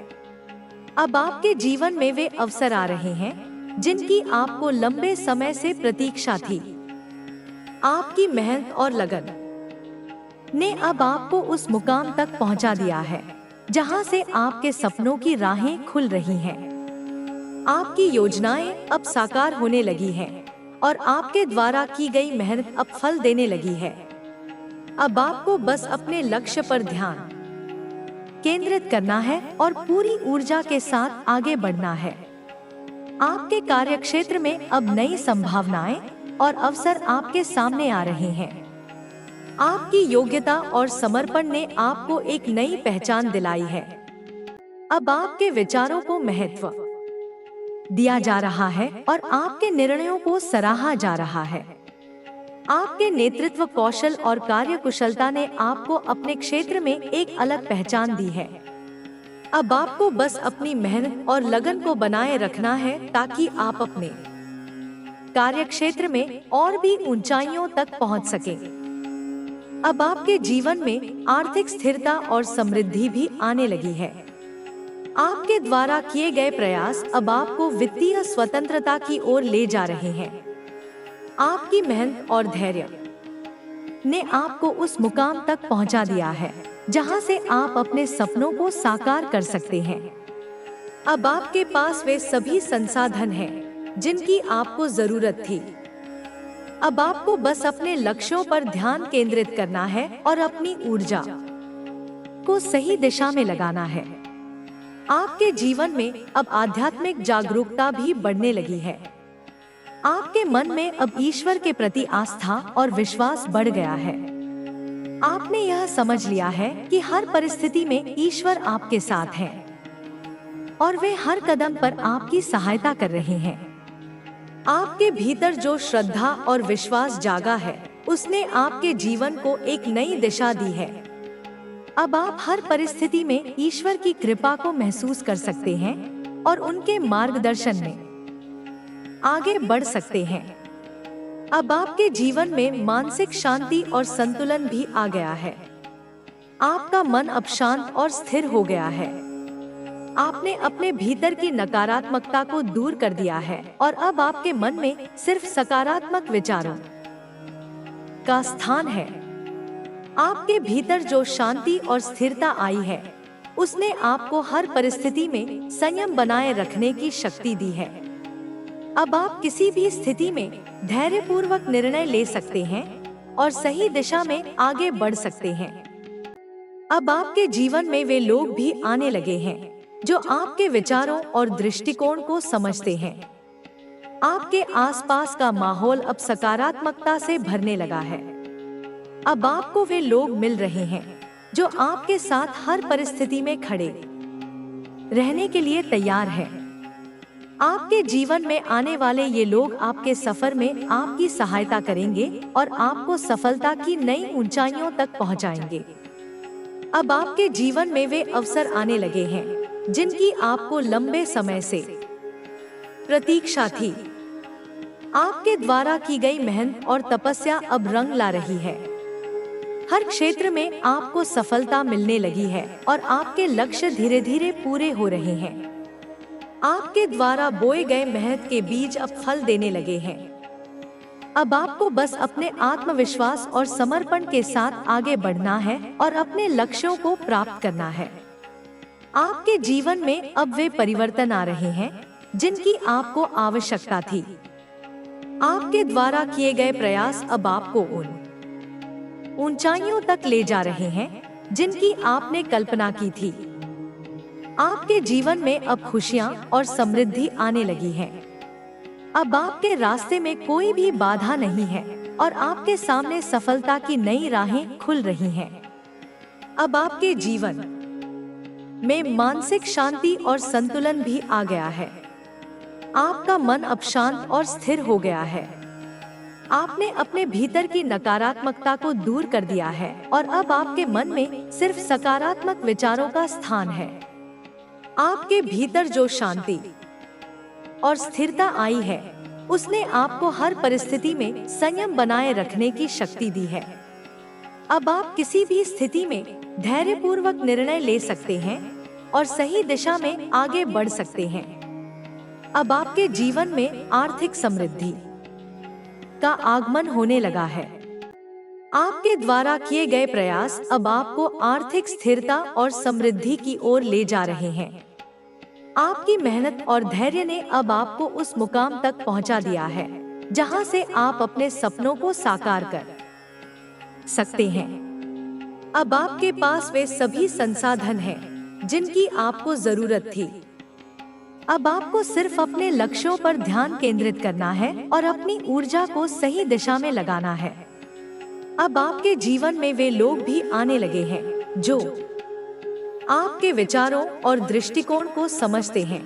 अब आपके जीवन में वे अवसर आ रहे हैं जिनकी आपको लंबे समय से प्रतीक्षा थी। आपकी मेहनत और लगन ने अब आपको उस मुकाम तक पहुंचा दिया है जहां से आपके सपनों की राहें खुल रही हैं। आपकी योजनाएं अब साकार होने लगी हैं और आपके द्वारा की गई मेहनत अब फल देने लगी है। अब आपको बस अपने लक्ष्य पर ध्यान केंद्रित करना है और पूरी ऊर्जा के साथ आगे बढ़ना है। आपके कार्यक्षेत्र में अब नई संभावनाएं और अवसर आपके सामने आ रहे हैं। आपकी योग्यता और समर्पण ने आपको एक नई पहचान दिलाई है। अब आपके विचारों को महत्व दिया जा रहा है और आपके निर्णयों को सराहा जा रहा है। आपके नेतृत्व कौशल और कार्यकुशलता ने आपको अपने क्षेत्र में एक अलग पहचान दी है। अब आपको बस अपनी मेहनत और लगन को बनाए रखना है ताकि आप अपने कार्यक्षेत्र में और भी ऊंचाइयों तक पहुंच सकें। अब आपके जीवन में आर्थिक स्थिरता और समृद्धि भी आने लगी है। आपके द्वारा किए गए प्रयास अब आपको वित्तीय स्वतंत्रता की ओर ले जा रहे हैं। आपकी मेहनत और धैर्य ने आपको उस मुकाम तक पहुंचा दिया है जहां से आप अपने सपनों को साकार कर सकते हैं। अब आपके पास वे सभी संसाधन हैं जिनकी आपको जरूरत थी। अब आपको बस अपने लक्ष्यों पर ध्यान केंद्रित करना है और अपनी ऊर्जा को सही दिशा में लगाना है। आपके जीवन में अब आध्यात्मिक जागरूकता भी बढ़ने लगी है। आपके मन में अब ईश्वर के प्रति आस्था और विश्वास बढ़ गया है। आपने यह समझ लिया है कि हर परिस्थिति में ईश्वर आपके साथ है और वे हर कदम पर आपकी सहायता कर रहे हैं। आपके भीतर जो श्रद्धा और विश्वास जागा है, उसने आपके जीवन को एक नई दिशा दी है। अब आप हर परिस्थिति में ईश्वर की कृपा को महसूस कर सकते हैं और उनके मार्गदर्शन में आगे बढ़ सकते हैं। अब आपके जीवन में मानसिक शांति और संतुलन भी आ गया है। आपका मन अब शांत और स्थिर हो गया है। आपने अपने भीतर की नकारात्मकता को दूर कर दिया है और अब आपके मन में सिर्फ सकारात्मक विचारों का स्थान है। आपके भीतर जो शांति और स्थिरता आई है, उसने आपको हर परिस्थिति में संयम बनाए रखने की शक्ति दी है। अब आप किसी भी स्थिति में धैर्यपूर्वक निर्णय ले सकते हैं और सही दिशा में आगे बढ़ सकते हैं। अब आपके जीवन में वे लोग भी आने लगे हैं जो आपके विचारों और दृष्टिकोण को समझते हैं। आपके आसपास का माहौल अब सकारात्मकता से भरने लगा है। अब आपको वे लोग मिल रहे हैं जो आपके साथ हर परिस्थिति में खड़े रहने के लिए तैयार हैं। आपके जीवन में आने वाले ये लोग आपके सफर में आपकी सहायता करेंगे और आपको सफलता की नई ऊंचाइयों तक पहुंचाएंगे। अब आपके जीवन में वे अवसर आने लगे हैं जिनकी आपको लंबे समय से प्रतीक्षा थी। आपके द्वारा की गई मेहनत और तपस्या अब रंग ला रही है। हर क्षेत्र में आपको सफलता मिलने लगी है और आपके लक्ष्य धीरे धीरे पूरे हो रहे हैं। आपके द्वारा बोए गए मेहनत के बीज अब फल देने लगे हैं। अब आपको बस अपने आत्मविश्वास और समर्पण के साथ आगे बढ़ना है और अपने लक्ष्यों को प्राप्त करना है। आपके जीवन में अब वे परिवर्तन आ रहे हैं जिनकी आपको आवश्यकता थी। आपके द्वारा किए गए प्रयास अब आपको उन ऊंचाइयों तक ले जा रहे हैं जिनकी आपने कल्पना की थी। आपके जीवन में अब खुशियां और समृद्धि आने लगी है। अब आपके रास्ते में कोई भी बाधा नहीं है और आपके सामने सफलता की नई राहें खुल रही हैं। अब आपके जीवन में मानसिक शांति और संतुलन भी आ गया है। आपका मन अब शांत और स्थिर हो गया है। आपने अपने भीतर की नकारात्मकता को दूर कर दिया है और अब आपके मन में सिर्फ सकारात्मक विचारों का स्थान है। आपके भीतर जो शांति और स्थिरता आई है, उसने आपको हर परिस्थिति में संयम बनाए रखने की शक्ति दी है। अब आप किसी भी स्थिति में धैर्यपूर्वक निर्णय ले सकते हैं और सही दिशा में आगे बढ़ सकते हैं। अब आपके जीवन में आर्थिक समृद्धि का आगमन होने लगा है। आपके द्वारा किए गए प्रयास अब आपको आर्थिक स्थिरता और समृद्धि की ओर ले जा रहे हैं। आपकी मेहनत और धैर्य ने अब आपको उस मुकाम तक पहुंचा दिया है जहां से आप अपने सपनों को साकार कर सकते हैं। अब आपके पास वे सभी संसाधन हैं जिनकी आपको जरूरत थी। अब आपको सिर्फ अपने लक्ष्यों पर ध्यान केंद्रित करना है और अपनी ऊर्जा को सही दिशा में लगाना है। अब आपके जीवन में वे लोग भी आने लगे हैं जो आपके विचारों और दृष्टिकोण को समझते हैं।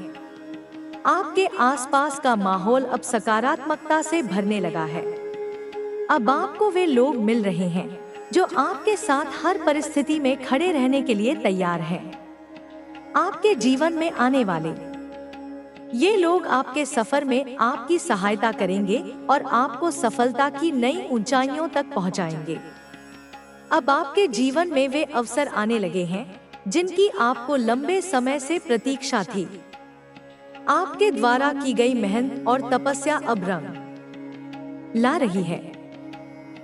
आपके आसपास का माहौल अब सकारात्मकता से भरने लगा है। अब आपको वे लोग मिल रहे हैं जो आपके साथ हर परिस्थिति में खड़े रहने के लिए तैयार हैं। आपके जीवन में आने वाले ये लोग आपके सफर में आपकी सहायता करेंगे और आपको सफलता की नई ऊंचाइयों तक पहुंचाएंगे। अब आपके जीवन में वे अवसर आने लगे हैं जिनकी आपको लंबे समय से प्रतीक्षा थी। आपके द्वारा की गई मेहनत और तपस्या अब रंग ला रही है।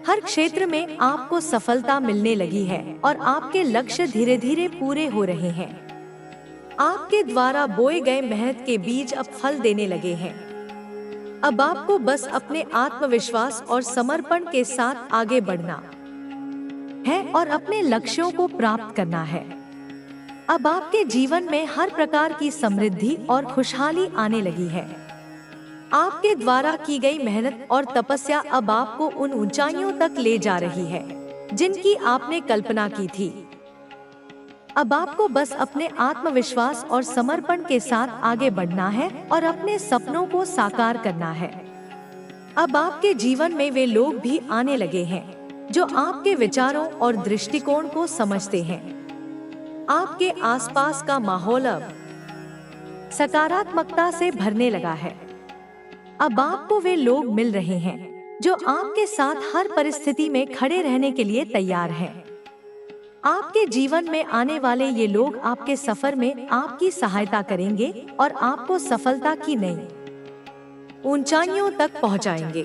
हर क्षेत्र में आपको सफलता मिलने लगी है और आपके लक्ष्य धीरे धीरे पूरे हो रहे हैं। आपके द्वारा बोए गए मेहनत के बीज अब फल देने लगे हैं। अब आपको बस अपने आत्मविश्वास और समर्पण के साथ आगे बढ़ना है और अपने लक्ष्यों को प्राप्त करना है। अब आपके जीवन में हर प्रकार की समृद्धि और खुशहाली आने लगी है। आपके द्वारा की गई मेहनत और तपस्या अब आपको उन ऊंचाइयों तक ले जा रही है जिनकी आपने कल्पना की थी। अब आपको बस अपने आत्मविश्वास और समर्पण के साथ आगे बढ़ना है और अपने सपनों को साकार करना है। अब आपके जीवन में वे लोग भी आने लगे हैं जो आपके विचारों और दृष्टिकोण को समझते हैं। आपके आसपास का माहौल अब सकारात्मकता से भरने लगा है। अब आपको वे लोग मिल रहे हैं जो आपके साथ हर परिस्थिति में खड़े रहने के लिए तैयार हैं। आपके जीवन में आने वाले ये लोग आपके सफर में आपकी सहायता करेंगे और आपको सफलता की नई ऊंचाइयों तक पहुंचाएंगे।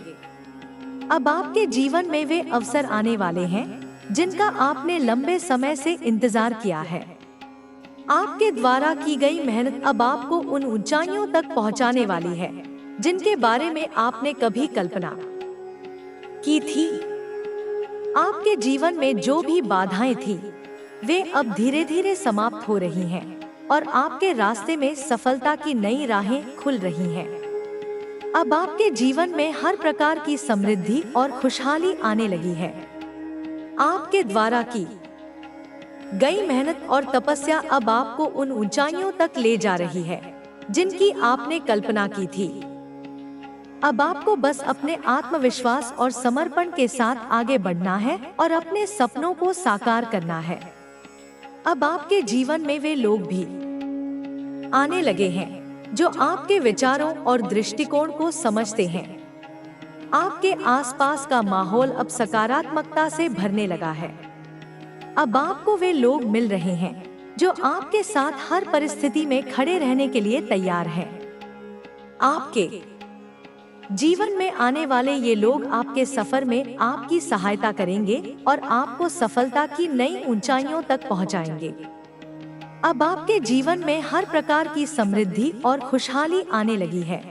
अब आपके जीवन में वे अवसर आने वाले हैं जिनका आपने लंबे समय से इंतजार किया है। आपके द्वारा की गई मेहनत अब आपको उन ऊंचाइयों तक पहुंचाने वाली है जिनके बारे में आपने कभी कल्पना की थी। आपके जीवन में जो भी बाधाएं थी, वे अब धीरे धीरे समाप्त हो रही हैं और आपके रास्ते में सफलता की नई राहें खुल रही हैं। अब आपके जीवन में हर प्रकार की समृद्धि और खुशहाली आने लगी है। आपके द्वारा की गई मेहनत और तपस्या अब आपको उन ऊंचाइयों तक ले जा रही है जिनकी आपने कल्पना की थी। अब आपको बस अपने आत्मविश्वास और समर्पण के साथ आगे बढ़ना है और अपने सपनों को साकार करना है। अब आपके जीवन में वे लोग भी आने लगे हैं जो आपके विचारों और दृष्टिकोण को समझते हैं। आपके आसपास का माहौल अब सकारात्मकता से भरने लगा है। अब आपको वे लोग मिल रहे हैं जो आपके साथ हर परिस्थिति में खड़े रहने के लिए तैयार हैं। आपके जीवन में आने वाले ये लोग आपके सफर में आपकी सहायता करेंगे और आपको सफलता की नई ऊंचाइयों तक पहुंचाएंगे। अब आपके जीवन में हर प्रकार की समृद्धि और खुशहाली आने लगी है।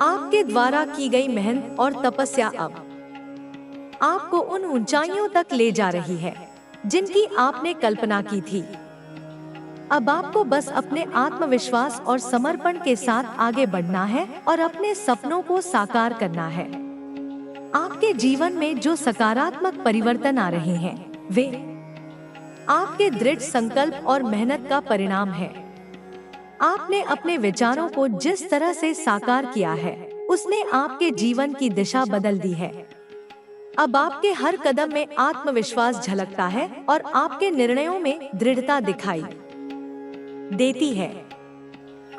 आपके द्वारा की गई मेहनत और तपस्या अब आपको उन ऊंचाइयों तक ले जा रही है जिनकी आपने कल्पना की थी। अब आपको बस अपने आत्मविश्वास और समर्पण के साथ आगे बढ़ना है और अपने सपनों को साकार करना है। आपके जीवन में जो सकारात्मक परिवर्तन आ रहे हैं, वे आपके दृढ़ संकल्प और मेहनत का परिणाम है। आपने अपने विचारों को जिस तरह से साकार किया है, उसने आपके जीवन की दिशा बदल दी है। अब आपके हर कदम में आत्मविश्वास झलकता है और आपके निर्णयों में दृढ़ता दिखाई देती है।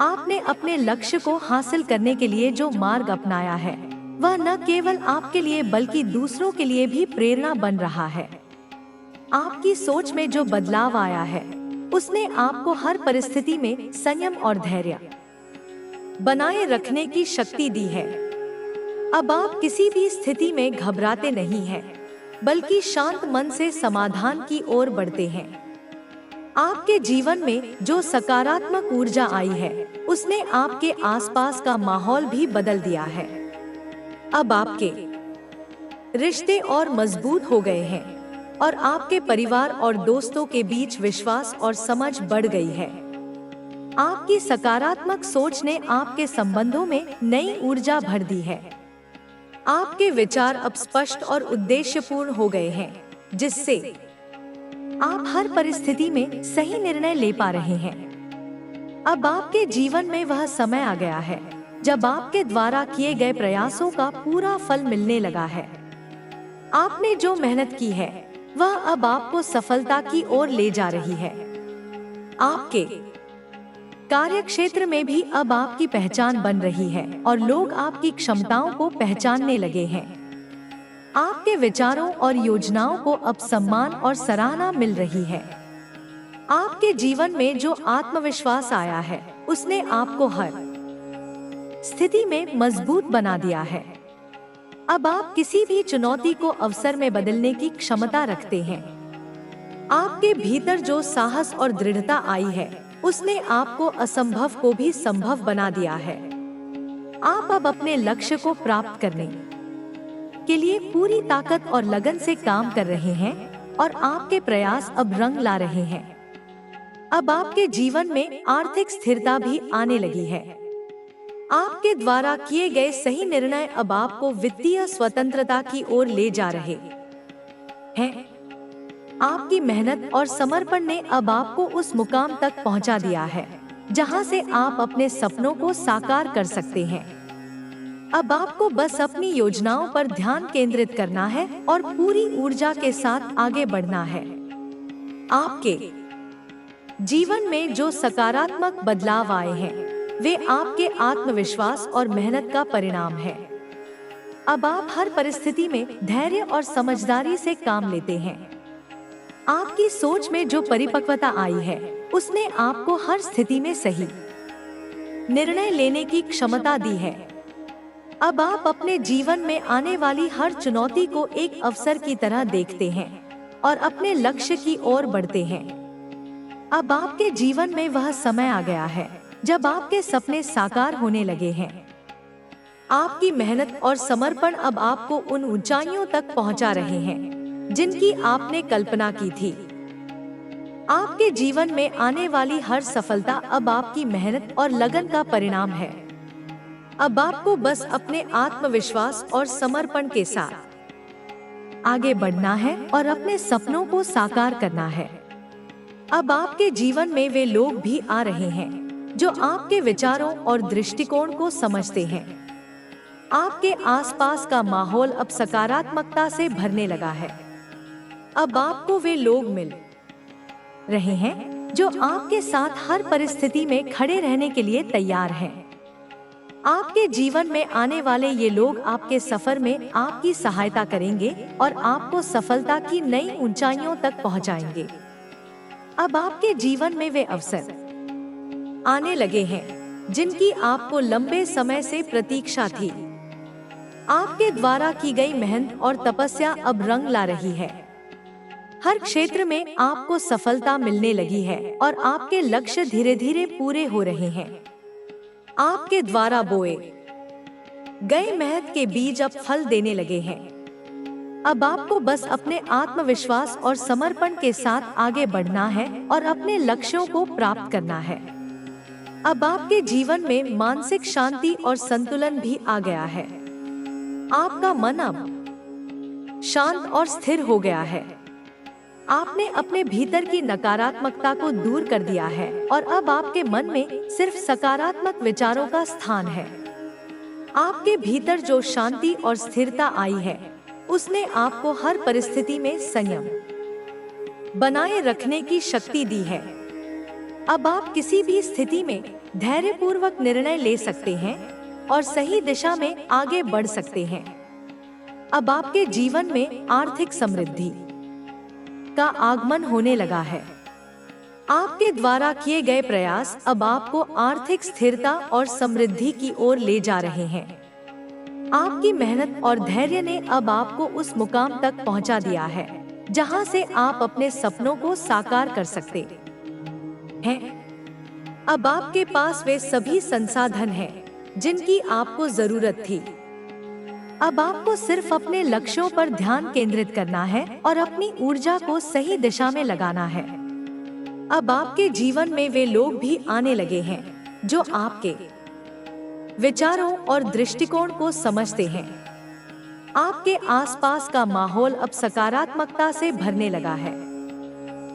आपने अपने लक्ष्य को हासिल करने के लिए जो मार्ग अपनाया है, वह न केवल आपके लिए बल्कि दूसरों के लिए भी प्रेरणा बन रहा है। आपकी सोच में जो बदलाव आया है, उसने आपको हर परिस्थिति में संयम और धैर्य बनाए रखने की शक्ति दी है। अब आप किसी भी स्थिति में घबराते नहीं हैं, बल्कि शांत मन से समाधान की ओर बढ़ते हैं। आपके जीवन में जो सकारात्मक ऊर्जा आई है, उसने आपके आसपास का माहौल भी बदल दिया है। अब आपके रिश्ते और मजबूत हो गए हैं और आपके परिवार और दोस्तों के बीच विश्वास और समझ बढ़ गई है। आपकी सकारात्मक सोच ने आपके संबंधों में नई ऊर्जा भर दी है। आपके विचार अब स्पष्ट और उद्देश्यपूर्ण हो गए हैं, जिससे आप हर परिस्थिति में सही निर्णय ले पा रहे हैं। अब आपके जीवन में वह समय आ गया है जब आपके द्वारा किए गए प्रयासों का पूरा फल मिलने लगा है। आपने जो मेहनत की है, वह अब आपको सफलता की ओर ले जा रही है। आपके कार्यक्षेत्र में भी अब आपकी पहचान बन रही है और लोग आपकी क्षमताओं को पहचानने लगे हैं। आपके विचारों और योजनाओं को अब सम्मान और सराहना मिल रही है। आपके जीवन में जो आत्मविश्वास आया है, उसने आपको हर स्थिति में मजबूत बना दिया है। अब आप किसी भी चुनौती को अवसर में बदलने की क्षमता रखते हैं। आपके भीतर जो साहस और दृढ़ता आई है, उसने आपको असंभव को भी संभव बना दिया है। आप अब अपने लक्ष्य को प्राप्त करने के लिए पूरी ताकत और लगन से काम कर रहे हैं और आपके प्रयास अब रंग ला रहे हैं। अब आपके जीवन में आर्थिक स्थिरता भी आने लगी है। आपके द्वारा किए गए सही निर्णय अब आपको वित्तीय स्वतंत्रता की ओर ले जा रहे हैं। आपकी मेहनत और समर्पण ने अब आपको उस मुकाम तक पहुंचा दिया है जहां से आप अपने सपनों को साकार कर सकते हैं। अब आपको बस अपनी योजनाओं पर ध्यान केंद्रित करना है और पूरी ऊर्जा के साथ आगे बढ़ना है। आपके जीवन में जो सकारात्मक बदलाव आए हैं, वे आपके आत्मविश्वास और मेहनत का परिणाम है। अब आप हर परिस्थिति में धैर्य और समझदारी से काम लेते हैं। आपकी सोच में जो परिपक्वता आई है, उसने आपको हर स्थिति में सही निर्णय लेने की क्षमता दी है। अब आप अपने जीवन में आने वाली हर चुनौती को एक अवसर की तरह देखते हैं और अपने लक्ष्य की ओर बढ़ते हैं। अब आपके जीवन में वह समय आ गया है जब आपके सपने साकार होने लगे हैं। आपकी मेहनत और समर्पण अब आपको उन ऊंचाइयों तक पहुंचा रहे हैं जिनकी आपने कल्पना की थी। आपके जीवन में आने वाली हर सफलता अब आपकी मेहनत और लगन का परिणाम है। अब आपको बस अपने आत्मविश्वास और समर्पण के साथ आगे बढ़ना है और अपने सपनों को साकार करना है। अब आपके जीवन में वे लोग भी आ रहे हैं जो आपके विचारों और दृष्टिकोण को समझते हैं। आपके आसपास का माहौल अब सकारात्मकता से भरने लगा है। अब आपको वे लोग मिल रहे हैं जो आपके साथ हर परिस्थिति में खड़े रहने के लिए तैयार हैं। आपके जीवन में आने वाले ये लोग आपके सफर में आपकी सहायता करेंगे और आपको सफलता की नई ऊंचाइयों तक पहुंचाएंगे। अब आपके जीवन में वे अवसर आने लगे हैं जिनकी आपको लंबे समय से प्रतीक्षा थी। आपके द्वारा की गई मेहनत और तपस्या अब रंग ला रही है। हर क्षेत्र में आपको सफलता मिलने लगी है और आपके लक्ष्य धीरे धीरे पूरे हो रहे हैं। आपके द्वारा बोए गए मेहनत के बीज अब फल देने लगे हैं। अब आपको बस अपने आत्मविश्वास और समर्पण के साथ आगे बढ़ना है और अपने लक्ष्यों को प्राप्त करना है। अब आपके जीवन में मानसिक शांति और संतुलन भी आ गया है। आपका मन अब शांत और स्थिर हो गया है। आपने अपने भीतर की नकारात्मकता को दूर कर दिया है और अब आपके मन में सिर्फ सकारात्मक विचारों का स्थान है। आपके भीतर जो शांति और स्थिरता आई है, उसने आपको हर परिस्थिति में संयम बनाए रखने की शक्ति दी है। अब आप किसी भी स्थिति में धैर्यपूर्वक निर्णय ले सकते हैं और सही दिशा में आगे बढ़ सकते हैं। अब आपके जीवन में आर्थिक समृद्धि का आगमन होने लगा है। आपके द्वारा किए गए प्रयास अब आपको आर्थिक स्थिरता और समृद्धि की ओर ले जा रहे हैं। आपकी मेहनत और धैर्य ने अब आपको उस मुकाम तक पहुंचा दिया है जहां से आप अपने सपनों को साकार कर सकते हैं। अब आपके पास वे सभी संसाधन हैं जिनकी आपको जरूरत थी। अब आपको सिर्फ अपने लक्ष्यों पर ध्यान केंद्रित करना है और अपनी ऊर्जा को सही दिशा में लगाना है। अब आपके जीवन में वे लोग भी आने लगे हैं जो आपके विचारों और दृष्टिकोण को समझते हैं। आपके आसपास का माहौल अब सकारात्मकता से भरने लगा है।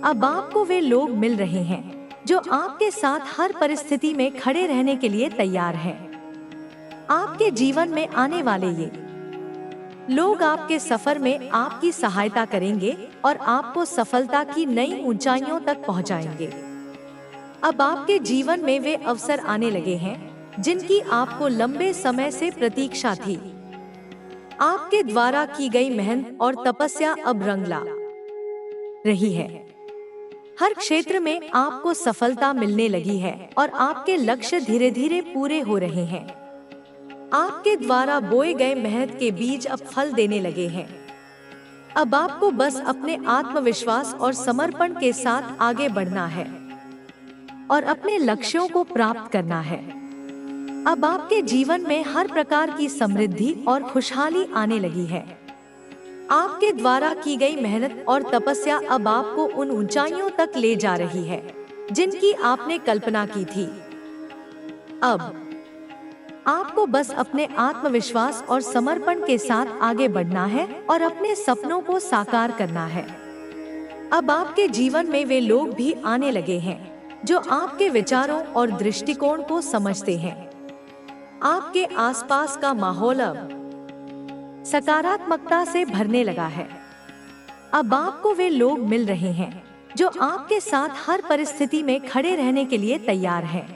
अब आपको वे लोग मिल रहे हैं जो आपके साथ हर परिस्थिति में खड़े रहने के लिए तैयार हैं। आपके जीवन में आने वाले ये लोग आपके सफर में आपकी सहायता करेंगे और आपको सफलता की नई ऊंचाइयों तक पहुंचाएंगे। अब आपके जीवन में वे अवसर आने लगे हैं जिनकी आपको लंबे समय से प्रतीक्षा थी। आपके द्वारा की गई मेहनत और तपस्या अब रंग ला रही है। हर क्षेत्र में आपको सफलता मिलने लगी है और आपके लक्ष्य धीरे धीरे पूरे हो रहे हैं। आपके द्वारा बोए गए मेहनत के बीज अब फल देने लगे हैं। अब आपको बस अपने आत्मविश्वास और समर्पण के साथ आगे बढ़ना है और अपने लक्ष्यों को प्राप्त करना है। अब आपके जीवन में हर प्रकार की समृद्धि और खुशहाली आने लगी है। आपके द्वारा की गई मेहनत और तपस्या अब आपको उन ऊंचाइयों तक ले जा रही है जिनकी आपने कल्पना की थी। अब आपको बस अपने आत्मविश्वास और समर्पण के साथ आगे बढ़ना है और अपने सपनों को साकार करना है। अब आपके जीवन में वे लोग भी आने लगे हैं जो आपके विचारों और दृष्टिकोण को समझते हैं। आपके आसपास का माहौल अब सकारात्मकता से भरने लगा है। अब आपको वे लोग मिल रहे हैं जो आपके साथ हर परिस्थिति में खड़े रहने के लिए तैयार हैं।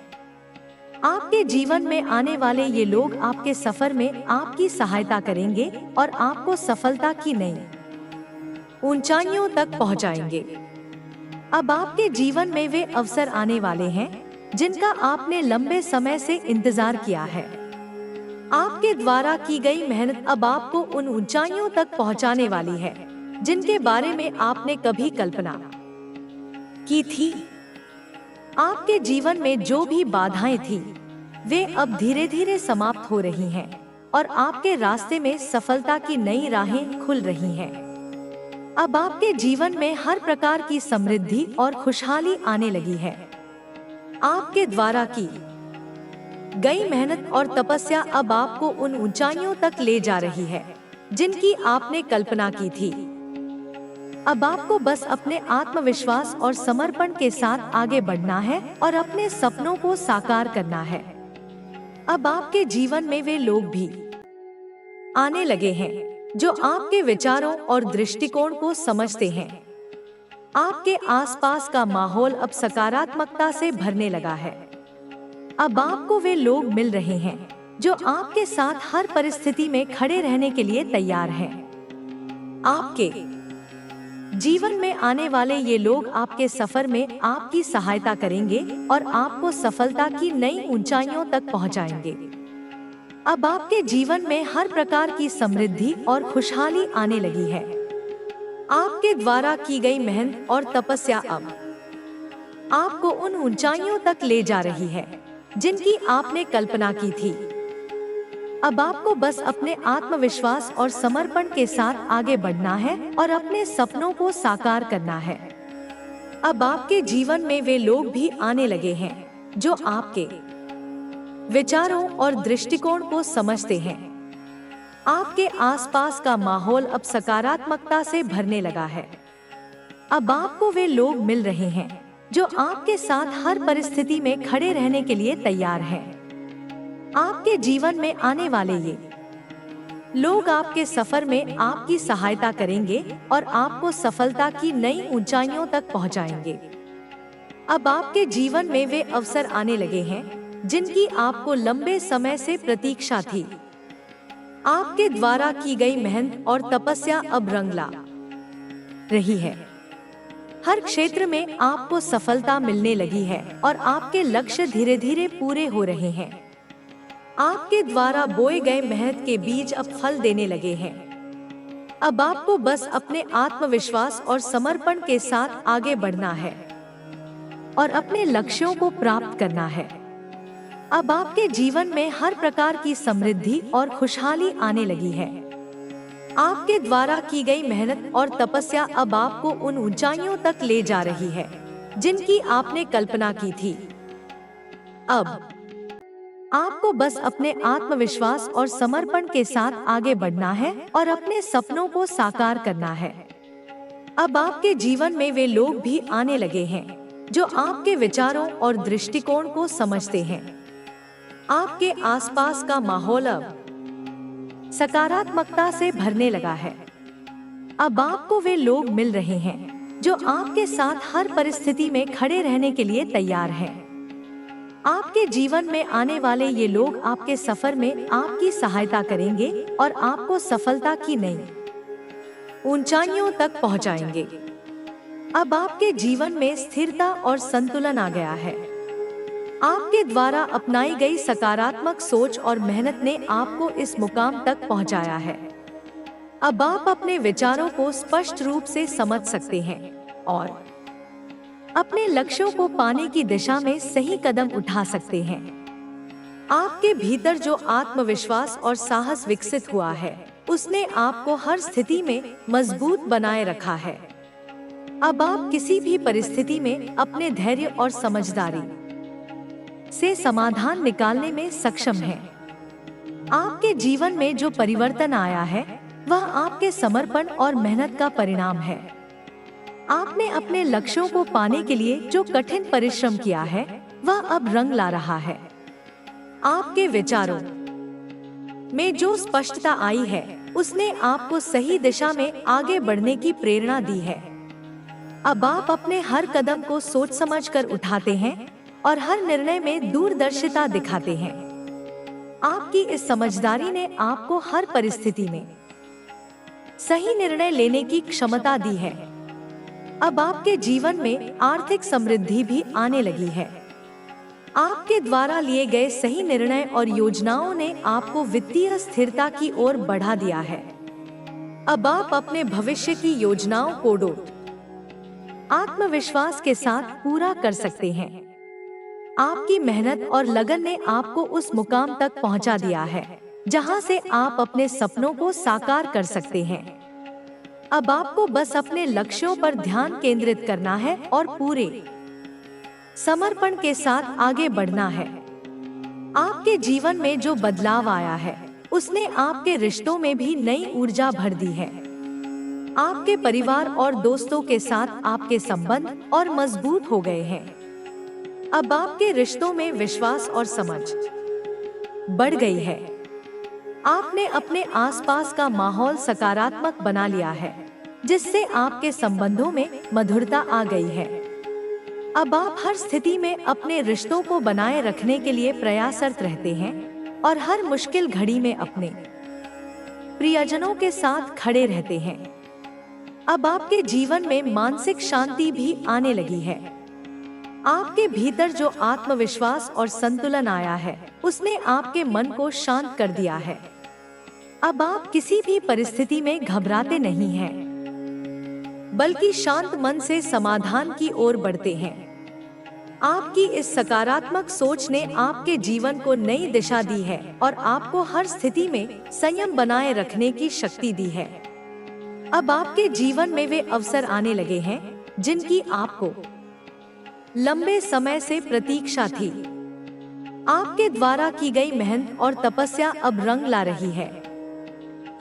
आपके जीवन में आने वाले ये लोग आपके सफर में आपकी सहायता करेंगे और आपको सफलता की नई ऊंचाइयों तक पहुंचाएंगे। अब आपके जीवन में वे अवसर आने वाले हैं जिनका आपने लंबे समय से इंतजार किया है। आपके द्वारा की गई मेहनत अब आपको उन ऊंचाइयों तक पहुंचाने वाली है जिनके बारे में आपने कभी कल्पना की थी। आपके जीवन में जो भी बाधाएं थी, वे अब धीरे धीरे समाप्त हो रही हैं और आपके रास्ते में सफलता की नई राहें खुल रही हैं। अब आपके जीवन में हर प्रकार की समृद्धि और खुशहाली आने लगी है। आपके द्वारा की गई मेहनत और तपस्या अब आपको उन ऊंचाइयों तक ले जा रही है जिनकी आपने कल्पना की थी। अब आपको बस अपने आत्मविश्वास और समर्पण के साथ आगे बढ़ना है और अपने सपनों को साकार करना है। अब आपके जीवन में वे लोग भी आने लगे हैं जो आपके विचारों और दृष्टिकोण को समझते हैं। आपके आसपास का माहौल अब सकारात्मकता से भरने लगा है। अब आपको वे लोग मिल रहे हैं जो आपके साथ हर परिस्थिति में खड़े रहने के लिए तैयार हैं। आपके जीवन में आने वाले ये लोग आपके सफर में आपकी सहायता करेंगे और आपको सफलता की नई ऊंचाइयों तक पहुंचाएंगे। अब आपके जीवन में हर प्रकार की समृद्धि और खुशहाली आने लगी है। आपके द्वारा की गई मेहनत और तपस्या अब आपको उन ऊंचाइयों तक ले जा रही है जिनकी आपने कल्पना की थी। अब आपको बस अपने आत्मविश्वास और समर्पण के साथ आगे बढ़ना है और अपने सपनों को साकार करना है। अब आपके जीवन में वे लोग भी आने लगे हैं जो आपके विचारों और दृष्टिकोण को समझते हैं। आपके आसपास का माहौल अब सकारात्मकता से भरने लगा है। अब आपको वे लोग मिल रहे हैं जो आपके साथ हर परिस्थिति में खड़े रहने के लिए तैयार हैं। आपके जीवन में आने वाले ये लोग आपके सफर में आपकी सहायता करेंगे और आपको सफलता की नई ऊंचाइयों तक पहुंचाएंगे। अब आपके जीवन में वे अवसर आने लगे हैं जिनकी आपको लंबे समय से प्रतीक्षा थी। आपके द्वारा की गई मेहनत और तपस्या अब रंग ला रही है। हर क्षेत्र में आपको सफलता मिलने लगी है और आपके लक्ष्य धीरे धीरे पूरे हो रहे हैं। आपके द्वारा बोए गए मेहनत के बीज अब फल देने लगे हैं। अब आपको बस अपने आत्मविश्वास और समर्पण के साथ आगे बढ़ना है और अपने लक्ष्यों को प्राप्त करना है। अब आपके जीवन में हर प्रकार की समृद्धि और खुशहाली आने लगी है। आपके द्वारा की गई मेहनत और तपस्या अब आपको उन ऊंचाइयों तक ले जा रही है जिनकी आपने कल्पना की थी। अब आपको बस अपने आत्मविश्वास और समर्पण के साथ आगे बढ़ना है और अपने सपनों को साकार करना है। अब आपके जीवन में वे लोग भी आने लगे हैं जो आपके विचारों और दृष्टिकोण को समझते हैं। आपके आसपास का माहौल अब सकारात्मकता से भरने लगा है। अब आपको वे लोग मिल रहे हैं जो आपके साथ हर परिस्थिति में खड़े रहने के लिए तैयार हैं। आपके जीवन में आने वाले ये लोग आपके सफर में आपकी सहायता करेंगे और आपको सफलता की नई ऊंचाइयों तक पहुंचाएंगे। अब आपके जीवन में स्थिरता और संतुलन आ गया है। आपके द्वारा अपनाई गई सकारात्मक सोच और मेहनत ने आपको इस मुकाम तक पहुंचाया है। अब आप अपने विचारों को स्पष्ट रूप से समझ सकते हैं और अपने लक्ष्यों को पाने की दिशा में सही कदम उठा सकते हैं। आपके भीतर जो आत्मविश्वास और साहस विकसित हुआ है, उसने आपको हर स्थिति में मजबूत बनाए रखा है। अब आप किसी भी परिस्थिति में अपने धैर्य और समझदारी से समाधान निकालने में सक्षम हैं। आपके जीवन में जो परिवर्तन आया है, वह आपके समर्पण और मेहनत का परिणाम है। आपने अपने लक्ष्यों को पाने के लिए जो कठिन परिश्रम किया है, वह अब रंग ला रहा है। आपके विचारों में जो स्पष्टता आई है, उसने आपको सही दिशा में आगे बढ़ने की प्रेरणा दी है। अब आप अपने हर कदम को सोच समझकर उठाते हैं और हर निर्णय में दूरदर्शिता दिखाते हैं। आपकी इस समझदारी ने आपको हर परिस्थिति में सही निर्णय लेने की क्षमता दी है। अब आपके जीवन में आर्थिक समृद्धि भी आने लगी है। आपके द्वारा लिए गए सही निर्णय और योजनाओं ने आपको वित्तीय स्थिरता की ओर बढ़ा दिया है। अब आप अपने भविष्य की योजनाओं को आत्मविश्वास के साथ पूरा कर सकते हैं। आपकी मेहनत और लगन ने आपको उस मुकाम तक पहुंचा दिया है जहां से आप अपने सपनों को साकार कर सकते हैं। अब आपको बस अपने लक्ष्यों पर ध्यान केंद्रित करना है और पूरे समर्पण के साथ आगे बढ़ना है। आपके जीवन में जो बदलाव आया है, उसने आपके रिश्तों में भी नई ऊर्जा भर दी है। आपके परिवार और दोस्तों के साथ आपके संबंध और मजबूत हो गए हैं। अब आपके रिश्तों में विश्वास और समझ बढ़ गई है। आपने अपने आसपास का माहौल सकारात्मक बना लिया है, जिससे आपके संबंधों में मधुरता आ गई है। अब आप हर स्थिति में अपने रिश्तों को बनाए रखने के लिए प्रयासरत रहते हैं और हर मुश्किल घड़ी में अपने प्रियजनों के साथ खड़े रहते हैं। अब आपके जीवन में मानसिक शांति भी आने लगी है। आपके भीतर जो आत्मविश्वास और संतुलन आया है, उसने आपके मन को शांत कर दिया है। अब आप किसी भी परिस्थिति में घबराते नहीं हैं, बल्कि शांत मन से समाधान की ओर बढ़ते हैं। आपकी इस सकारात्मक सोच ने आपके जीवन को नई दिशा दी है और आपको हर स्थिति में संयम बनाए रखने की शक्ति दी है। अब आपके जीवन में वे अवसर आने लगे हैं जिनकी आपको लंबे समय से प्रतीक्षा थी। आपके द्वारा की गई मेहनत और तपस्या अब रंग ला रही है।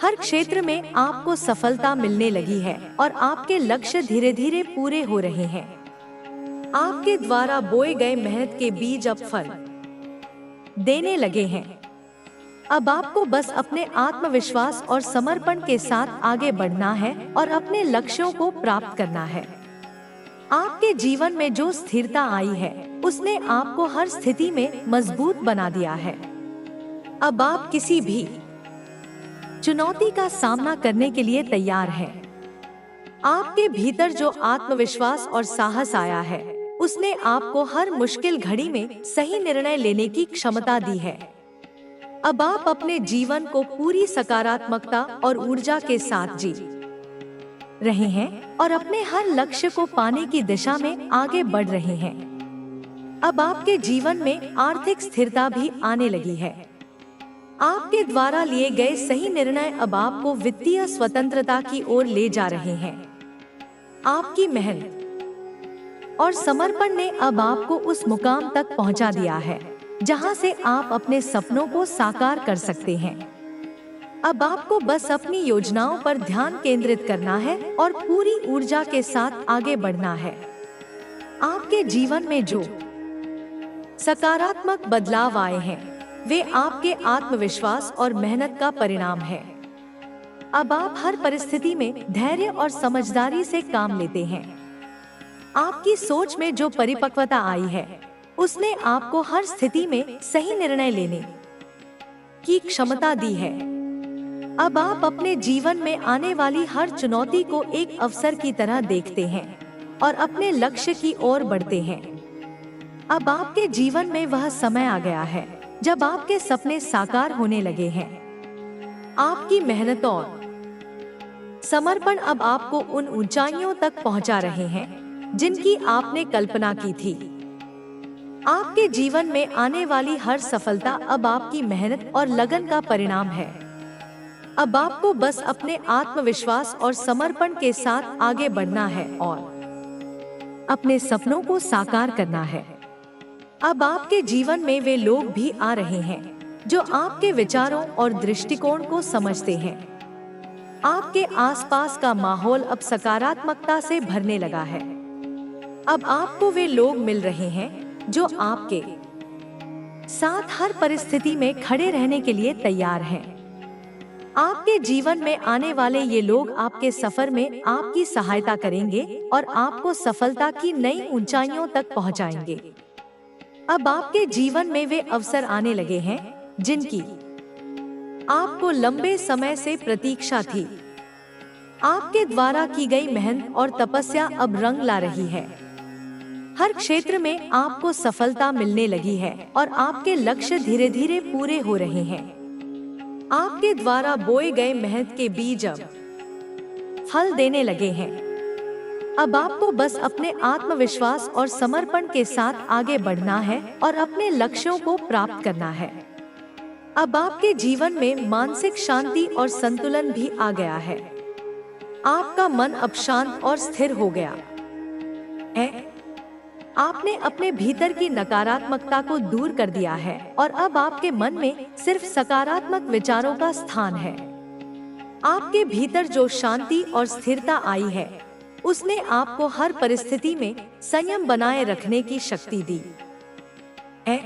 हर क्षेत्र में आपको सफलता मिलने लगी है और आपके लक्ष्य धीरे धीरे पूरे हो रहे हैं। आपके द्वारा बोए गए मेहनत के बीज अब फल देने लगे हैं। अब आपको बस अपने आत्मविश्वास और समर्पण के साथ आगे बढ़ना है और अपने लक्ष्यों को प्राप्त करना है। आपके जीवन में जो स्थिरता आई है, उसने आपको हर स्थिति में मजबूत बना दिया है। अब आप किसी भी चुनौती का सामना करने के लिए तैयार हैं। आपके भीतर जो आत्मविश्वास और साहस आया है, उसने आपको हर मुश्किल घड़ी में सही निर्णय लेने की क्षमता दी है। अब आप अपने जीवन को पूरी सकारात्मकता और ऊर्जा के साथ जी रहे हैं और अपने हर लक्ष्य को पाने की दिशा में आगे बढ़ रहे हैं। अब आपके जीवन में आर्थिक स्थिरता भी आने लगी है। आपके द्वारा लिए गए सही निर्णय अब आपको वित्तीय स्वतंत्रता की ओर ले जा रहे हैं। आपकी मेहनत और समर्पण ने अब आपको उस मुकाम तक पहुंचा दिया है जहां से आप अपने सपनों को साकार कर सकते हैं। अब आपको बस अपनी योजनाओं पर ध्यान केंद्रित करना है और पूरी ऊर्जा के साथ आगे बढ़ना है। आपके जीवन में जो सकारात्मक बदलाव आए हैं, वे आपके आत्मविश्वास और मेहनत का परिणाम है। अब आप हर परिस्थिति में धैर्य और समझदारी से काम लेते हैं। आपकी सोच में जो परिपक्वता आई है, उसने आपको हर स्थिति में सही निर्णय लेने की क्षमता दी है। अब आप अपने जीवन में आने वाली हर चुनौती को एक अवसर की तरह देखते हैं और अपने लक्ष्य की ओर बढ़ते हैं। अब आपके जीवन में वह समय आ गया है जब आपके सपने साकार होने लगे हैं। आपकी मेहनत और समर्पण अब आपको उन ऊंचाइयों तक पहुंचा रहे हैं जिनकी आपने कल्पना की थी। आपके जीवन में आने वाली हर सफलता अब आपकी मेहनत और लगन का परिणाम है। अब आपको बस अपने आत्मविश्वास और समर्पण के साथ आगे बढ़ना है और अपने सपनों को साकार करना है। अब आपके जीवन में वे लोग भी आ रहे हैं जो आपके विचारों और दृष्टिकोण को समझते हैं। आपके आसपास का माहौल अब सकारात्मकता से भरने लगा है। अब आपको वे लोग मिल रहे हैं जो आपके साथ हर परिस्थिति में खड़े रहने के लिए तैयार हैं। आपके जीवन में आने वाले ये लोग आपके सफर में आपकी सहायता करेंगे और आपको सफलता की नई ऊंचाइयों तक पहुंचाएंगे। अब आपके जीवन में वे अवसर आने लगे हैं जिनकी आपको लंबे समय से प्रतीक्षा थी। आपके द्वारा की गई मेहनत और तपस्या अब रंग ला रही है। हर क्षेत्र में आपको सफलता मिलने लगी है और आपके लक्ष्य धीरे धीरे पूरे हो रहे हैं। आपके द्वारा बोए गए मेहनत के बीज अब फल देने लगे हैं। अब आपको बस अपने आत्मविश्वास और समर्पण के साथ आगे बढ़ना है और अपने लक्ष्यों को प्राप्त करना है। अब आपके जीवन में मानसिक शांति और संतुलन भी आ गया है। आपका मन अब शांत और स्थिर हो गया है। आपने अपने भीतर की नकारात्मकता को दूर कर दिया है और अब आपके मन में सिर्फ सकारात्मक विचारों का स्थान है। आपके भीतर जो शांति और स्थिरता आई है, उसने आपको हर परिस्थिति में संयम बनाए रखने की शक्ति दी है।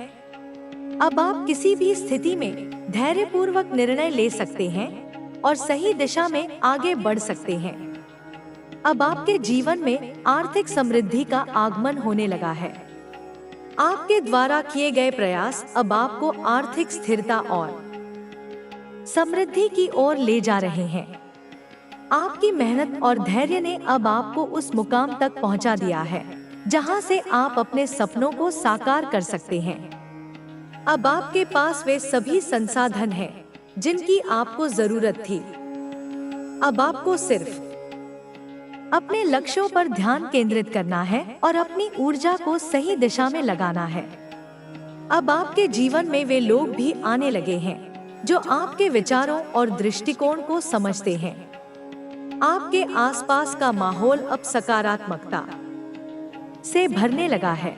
अब आप किसी भी स्थिति में धैर्यपूर्वक निर्णय ले सकते हैं और सही दिशा में आगे बढ़ सकते हैं। अब आपके जीवन में आर्थिक समृद्धि का आगमन होने लगा है। आपके द्वारा किए गए प्रयास अब आपको आर्थिक स्थिरता और समृद्धि की ओर ले जा रहे हैं। आपकी मेहनत और धैर्य ने अब आपको उस मुकाम तक पहुंचा दिया है जहां से आप अपने सपनों को साकार कर सकते हैं। अब आपके पास वे सभी संसाधन हैं जिनकी आपको जरूरत थी। अब आपको सिर्फ अपने लक्ष्यों पर ध्यान केंद्रित करना है और अपनी ऊर्जा को सही दिशा में लगाना है। अब आपके जीवन में वे लोग भी आने लगे हैं जो आपके विचारों और दृष्टिकोण को समझते हैं। आपके आसपास का माहौल अब सकारात्मकता से भरने लगा है।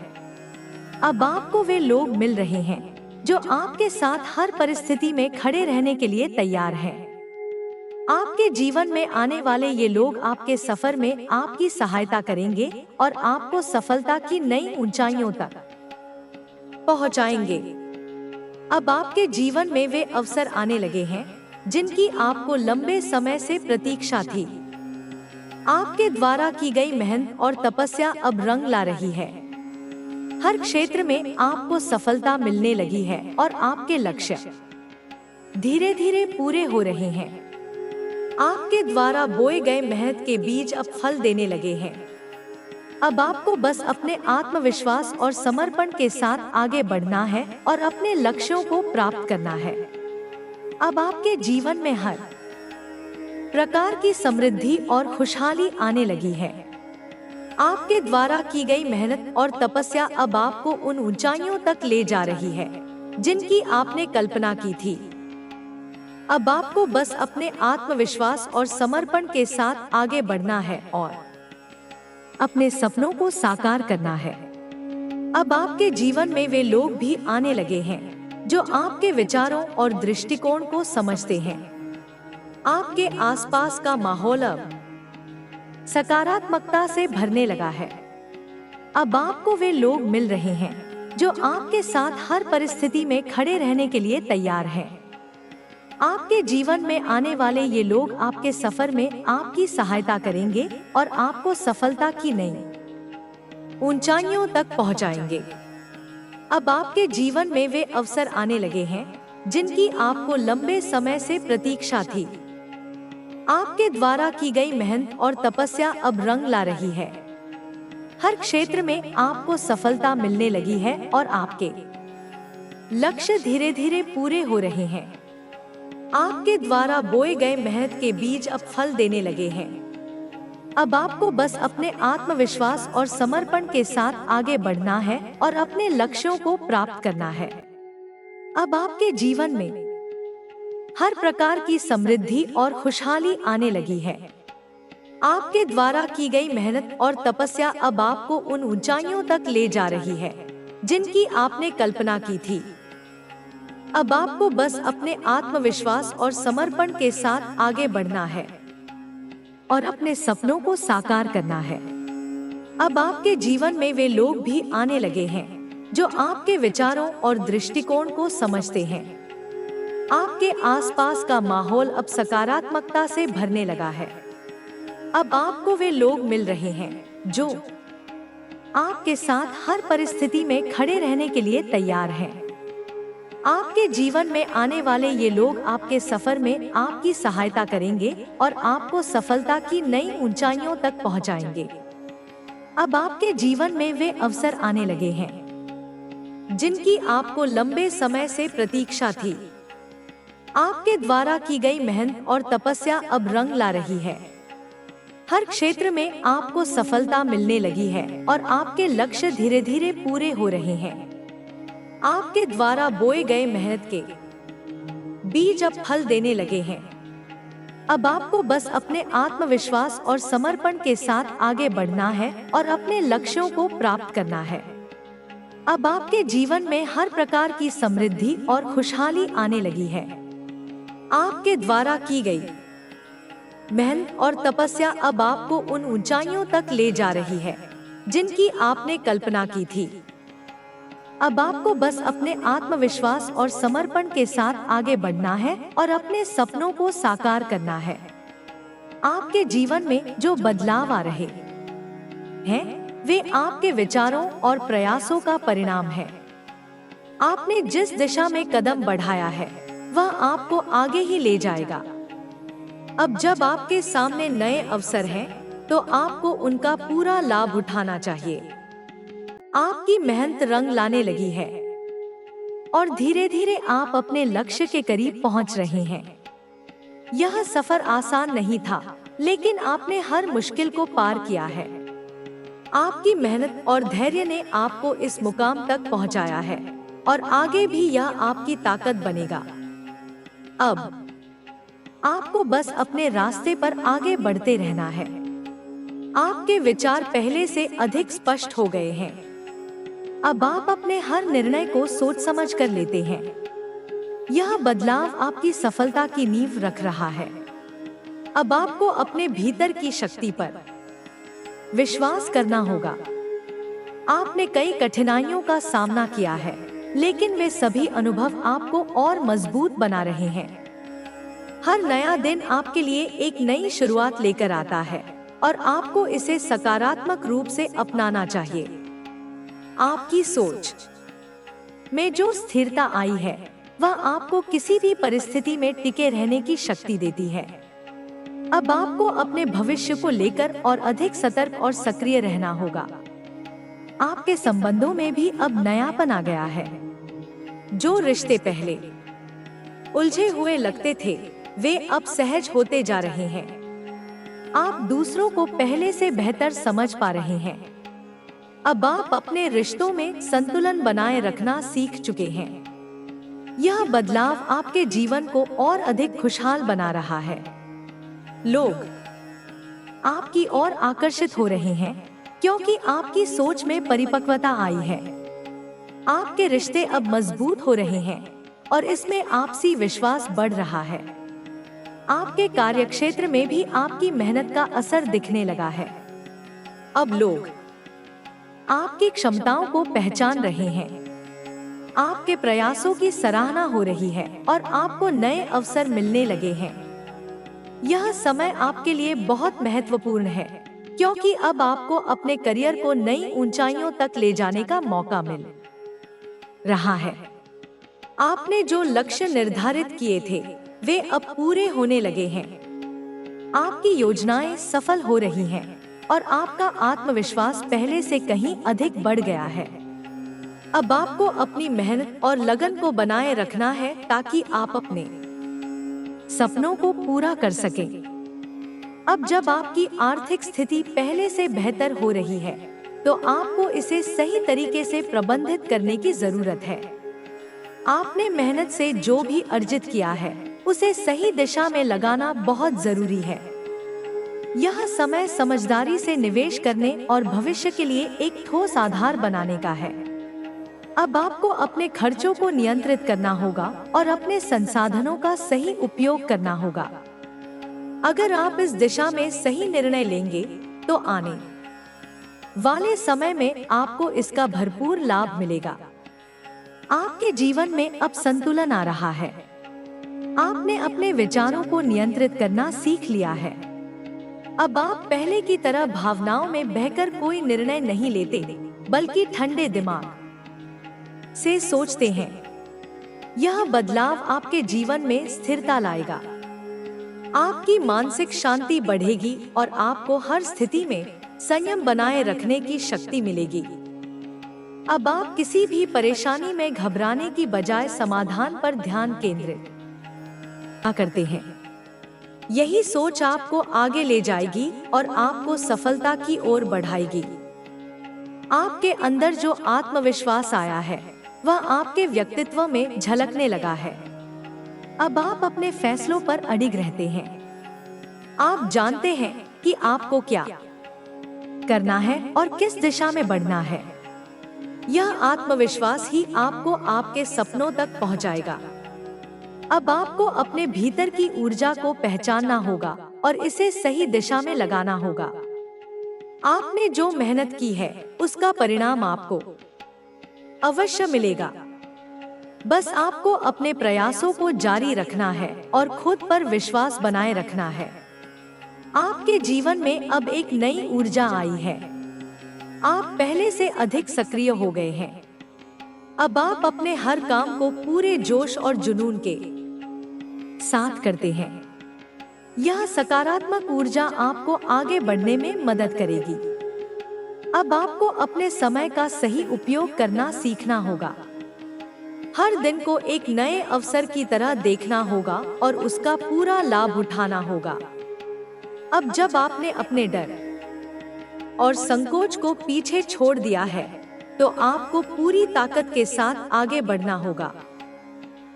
अब आपको वे लोग मिल रहे हैं जो आपके साथ हर परिस्थिति में खड़े रहने के लिए तैयार हैं। आपके जीवन में आने वाले ये लोग आपके सफर में आपकी सहायता करेंगे और आपको सफलता की नई ऊंचाइयों तक पहुंचाएंगे। अब आपके जीवन में वे अवसर आने लगे हैं जिनकी आपको लंबे समय से प्रतीक्षा थी। आपके द्वारा की गई मेहनत और तपस्या अब रंग ला रही है। हर क्षेत्र में आपको सफलता मिलने लगी है और आपके लक्ष्य धीरे धीरे पूरे हो रहे हैं। आपके द्वारा बोए गए मेहनत के बीज अब फल देने लगे हैं। अब आपको बस अपने आत्मविश्वास और समर्पण के साथ आगे बढ़ना है और अपने लक्ष्यों को प्राप्त करना है। अब आपके जीवन में हर प्रकार की समृद्धि और खुशहाली आने लगी है। आपके द्वारा की गई मेहनत और तपस्या अब आपको उन ऊंचाइयों तक ले जा रही है जिनकी आपने कल्पना की थी। अब आपको बस अपने आत्मविश्वास और समर्पण के साथ आगे बढ़ना है और अपने सपनों को साकार करना है। अब आपके जीवन में वे लोग भी आने लगे हैं जो आपके विचारों और दृष्टिकोण को समझते हैं। आपके आसपास का माहौल अब सकारात्मकता से भरने लगा है। अब आपको वे लोग मिल रहे हैं जो आपके साथ हर परिस्थिति में खड़े रहने के लिए तैयार हैं। आपके जीवन में आने वाले ये लोग आपके सफर में आपकी सहायता करेंगे और आपको सफलता की नई ऊंचाइयों तक पहुंचाएंगे। अब आपके जीवन में वे अवसर आने लगे हैं जिनकी आपको लंबे समय से प्रतीक्षा थी। आपके द्वारा की गई मेहनत और तपस्या अब रंग ला रही है। हर क्षेत्र में आपको सफलता मिलने लगी है और आपके लक्ष्य धीरे धीरे पूरे हो रहे हैं। आपके द्वारा बोए गए मेहनत के बीज अब फल देने लगे हैं। अब आपको बस अपने आत्मविश्वास और समर्पण के साथ आगे बढ़ना है और अपने लक्ष्यों को प्राप्त करना है। अब आपके जीवन में हर प्रकार की समृद्धि और खुशहाली आने लगी है। आपके द्वारा की गई मेहनत और तपस्या अब आपको उन ऊंचाइयों तक ले जा रही है जिनकी आपने कल्पना की थी। अब आपको बस अपने आत्मविश्वास और समर्पण के साथ आगे बढ़ना है और अपने सपनों को साकार करना है। अब आपके जीवन में वे लोग भी आने लगे हैं जो आपके विचारों और दृष्टिकोण को समझते हैं। आपके आसपास का माहौल अब सकारात्मकता से भरने लगा है। अब आपको वे लोग मिल रहे हैं जो आपके साथ हर परिस्थिति में खड़े रहने के लिए तैयार हैं। आपके जीवन में आने वाले ये लोग आपके सफर में आपकी सहायता करेंगे और आपको सफलता की नई ऊंचाइयों तक पहुंचाएंगे। अब आपके जीवन में वे अवसर आने लगे हैं जिनकी आपको लंबे समय से प्रतीक्षा थी। आपके द्वारा की गई मेहनत और तपस्या अब रंग ला रही है। हर क्षेत्र में आपको सफलता मिलने लगी है और आपके लक्ष्य धीरे धीरे पूरे हो रहे हैं। आपके द्वारा बोए गए मेहनत के बीज अब फल देने लगे हैं। अब आपको बस अपने आत्मविश्वास और समर्पण के साथ आगे बढ़ना है और अपने लक्ष्यों को प्राप्त करना है। अब आपके जीवन में हर प्रकार की समृद्धि और खुशहाली आने लगी है। आपके द्वारा की गई मेहनत और तपस्या अब आपको उन ऊंचाइयों तक ले जा रही है जिनकी आपने कल्पना की थी। अब आपको बस अपने आत्मविश्वास और समर्पण के साथ आगे बढ़ना है और अपने सपनों को साकार करना है। आपके जीवन में जो बदलाव आ रहे हैं, वे आपके विचारों और प्रयासों का परिणाम है। आपने जिस दिशा में कदम बढ़ाया है, वह आपको आगे ही ले जाएगा। अब जब आपके सामने नए अवसर हैं, तो आपको उनका पूरा लाभ उठाना चाहिए। आपकी मेहनत रंग लाने लगी है और धीरे धीरे आप अपने लक्ष्य के करीब पहुंच रहे हैं। यह सफर आसान नहीं था, लेकिन आपने हर मुश्किल को पार किया है। आपकी मेहनत और धैर्य ने आपको इस मुकाम तक पहुंचाया है और आगे भी यह आपकी ताकत बनेगा। अब आपको बस अपने रास्ते पर आगे बढ़ते रहना है। आपके विचार पहले से अधिक स्पष्ट हो गए हैं। अब आप अपने हर निर्णय को सोच समझ कर लेते हैं। यह बदलाव आपकी सफलता की नींव रख रहा है। अब आपको अपने भीतर की शक्ति पर विश्वास करना होगा। आपने कई कठिनाइयों का सामना किया है, लेकिन वे सभी अनुभव आपको और मजबूत बना रहे हैं। हर नया दिन आपके लिए एक नई शुरुआत लेकर आता है और आपको इसे सकारात्मक रूप से अपनाना चाहिए। आपकी सोच में जो स्थिरता आई है, वह आपको किसी भी परिस्थिति में टिके रहने की शक्ति देती है। अब आपको अपने भविष्य को लेकर और अधिक सतर्क और सक्रिय रहना होगा। आपके संबंधों में भी अब नयापन आ गया है। जो रिश्ते पहले उलझे हुए लगते थे, वे अब सहज होते जा रहे हैं। आप दूसरों को पहले से बेहतर समझ पा रहे हैं। अब आप अपने रिश्तों में संतुलन बनाए रखना सीख चुके हैं। यह बदलाव आपके जीवन को और अधिक खुशहाल बना रहा है। लोग आपकी ओर आकर्षित हो रहे हैं क्योंकि आपकी सोच में परिपक्वता आई है। आपके रिश्ते अब मजबूत हो रहे हैं और इसमें आपसी विश्वास बढ़ रहा है। आपके कार्यक्षेत्र में भी आपकी मेहनत का असर दिखने लगा है। अब लोग आपकी क्षमताओं को पहचान रहे हैं। आपके प्रयासों की सराहना हो रही है और आपको नए अवसर मिलने लगे हैं। यह समय आपके लिए बहुत महत्वपूर्ण है, क्योंकि अब आपको अपने करियर को नई ऊंचाइयों तक ले जाने का मौका मिल रहा है। आपने जो लक्ष्य निर्धारित किए थे, वे अब पूरे होने लगे हैं। आपकी योजनाएं सफल हो रही हैं और आपका आत्मविश्वास पहले से कहीं अधिक बढ़ गया है। अब आपको अपनी मेहनत और लगन को बनाए रखना है ताकि आप अपने सपनों को पूरा कर सकें। अब जब आपकी आर्थिक स्थिति पहले से बेहतर हो रही है, तो आपको इसे सही तरीके से प्रबंधित करने की जरूरत है। आपने मेहनत से जो भी अर्जित किया है, उसे सही दिशा में लगाना बहुत जरूरी है। यह समय समझदारी से निवेश करने और भविष्य के लिए एक ठोस आधार बनाने का है। अब आपको अपने खर्चों को नियंत्रित करना होगा और अपने संसाधनों का सही उपयोग करना होगा। अगर आप इस दिशा में सही निर्णय लेंगे, तो आने वाले समय में आपको इसका भरपूर लाभ मिलेगा। आपके जीवन में अब संतुलन आ रहा है। आपने अपने विचारों को नियंत्रित करना सीख लिया है। अब आप पहले की तरह भावनाओं में बहकर कोई निर्णय नहीं लेते, बल्कि ठंडे दिमाग से सोचते हैं। यह बदलाव आपके जीवन में स्थिरता लाएगा। आपकी मानसिक शांति बढ़ेगी और आपको हर स्थिति में संयम बनाए रखने की शक्ति मिलेगी। अब आप किसी भी परेशानी में घबराने की बजाय समाधान पर ध्यान केंद्रित करते हैं। यही सोच आपको आगे ले जाएगी और आपको सफलता की ओर बढ़ाएगी। आपके अंदर जो आत्मविश्वास आया है वह आपके व्यक्तित्व में झलकने लगा है। अब आप अपने फैसलों पर अडिग रहते हैं। आप जानते हैं कि आपको क्या करना है और किस दिशा में बढ़ना है। यह आत्मविश्वास ही आपको आपके सपनों तक पहुंचाएगा। अब आपको अपने भीतर की ऊर्जा को पहचानना होगा और इसे सही दिशा में लगाना होगा। आपने जो मेहनत की है उसका परिणाम आपको अवश्य मिलेगा। बस आपको अपने प्रयासों को जारी रखना है और खुद पर विश्वास बनाए रखना है। आपके जीवन में अब एक नई ऊर्जा आई है। आप पहले से अधिक सक्रिय हो गए हैं। अब आप अपने हर काम को पूरे जोश और जुनून के साथ करते हैं। यह सकारात्मक ऊर्जा आपको आगे बढ़ने में मदद करेगी। अब आपको अपने समय का सही उपयोग करना सीखना होगा। हर दिन को एक नए अवसर की तरह देखना होगा और उसका पूरा लाभ उठाना होगा। अब जब आपने अपने डर और संकोच को पीछे छोड़ दिया है, तो आपको पूरी ताकत के साथ आगे बढ़ना होगा।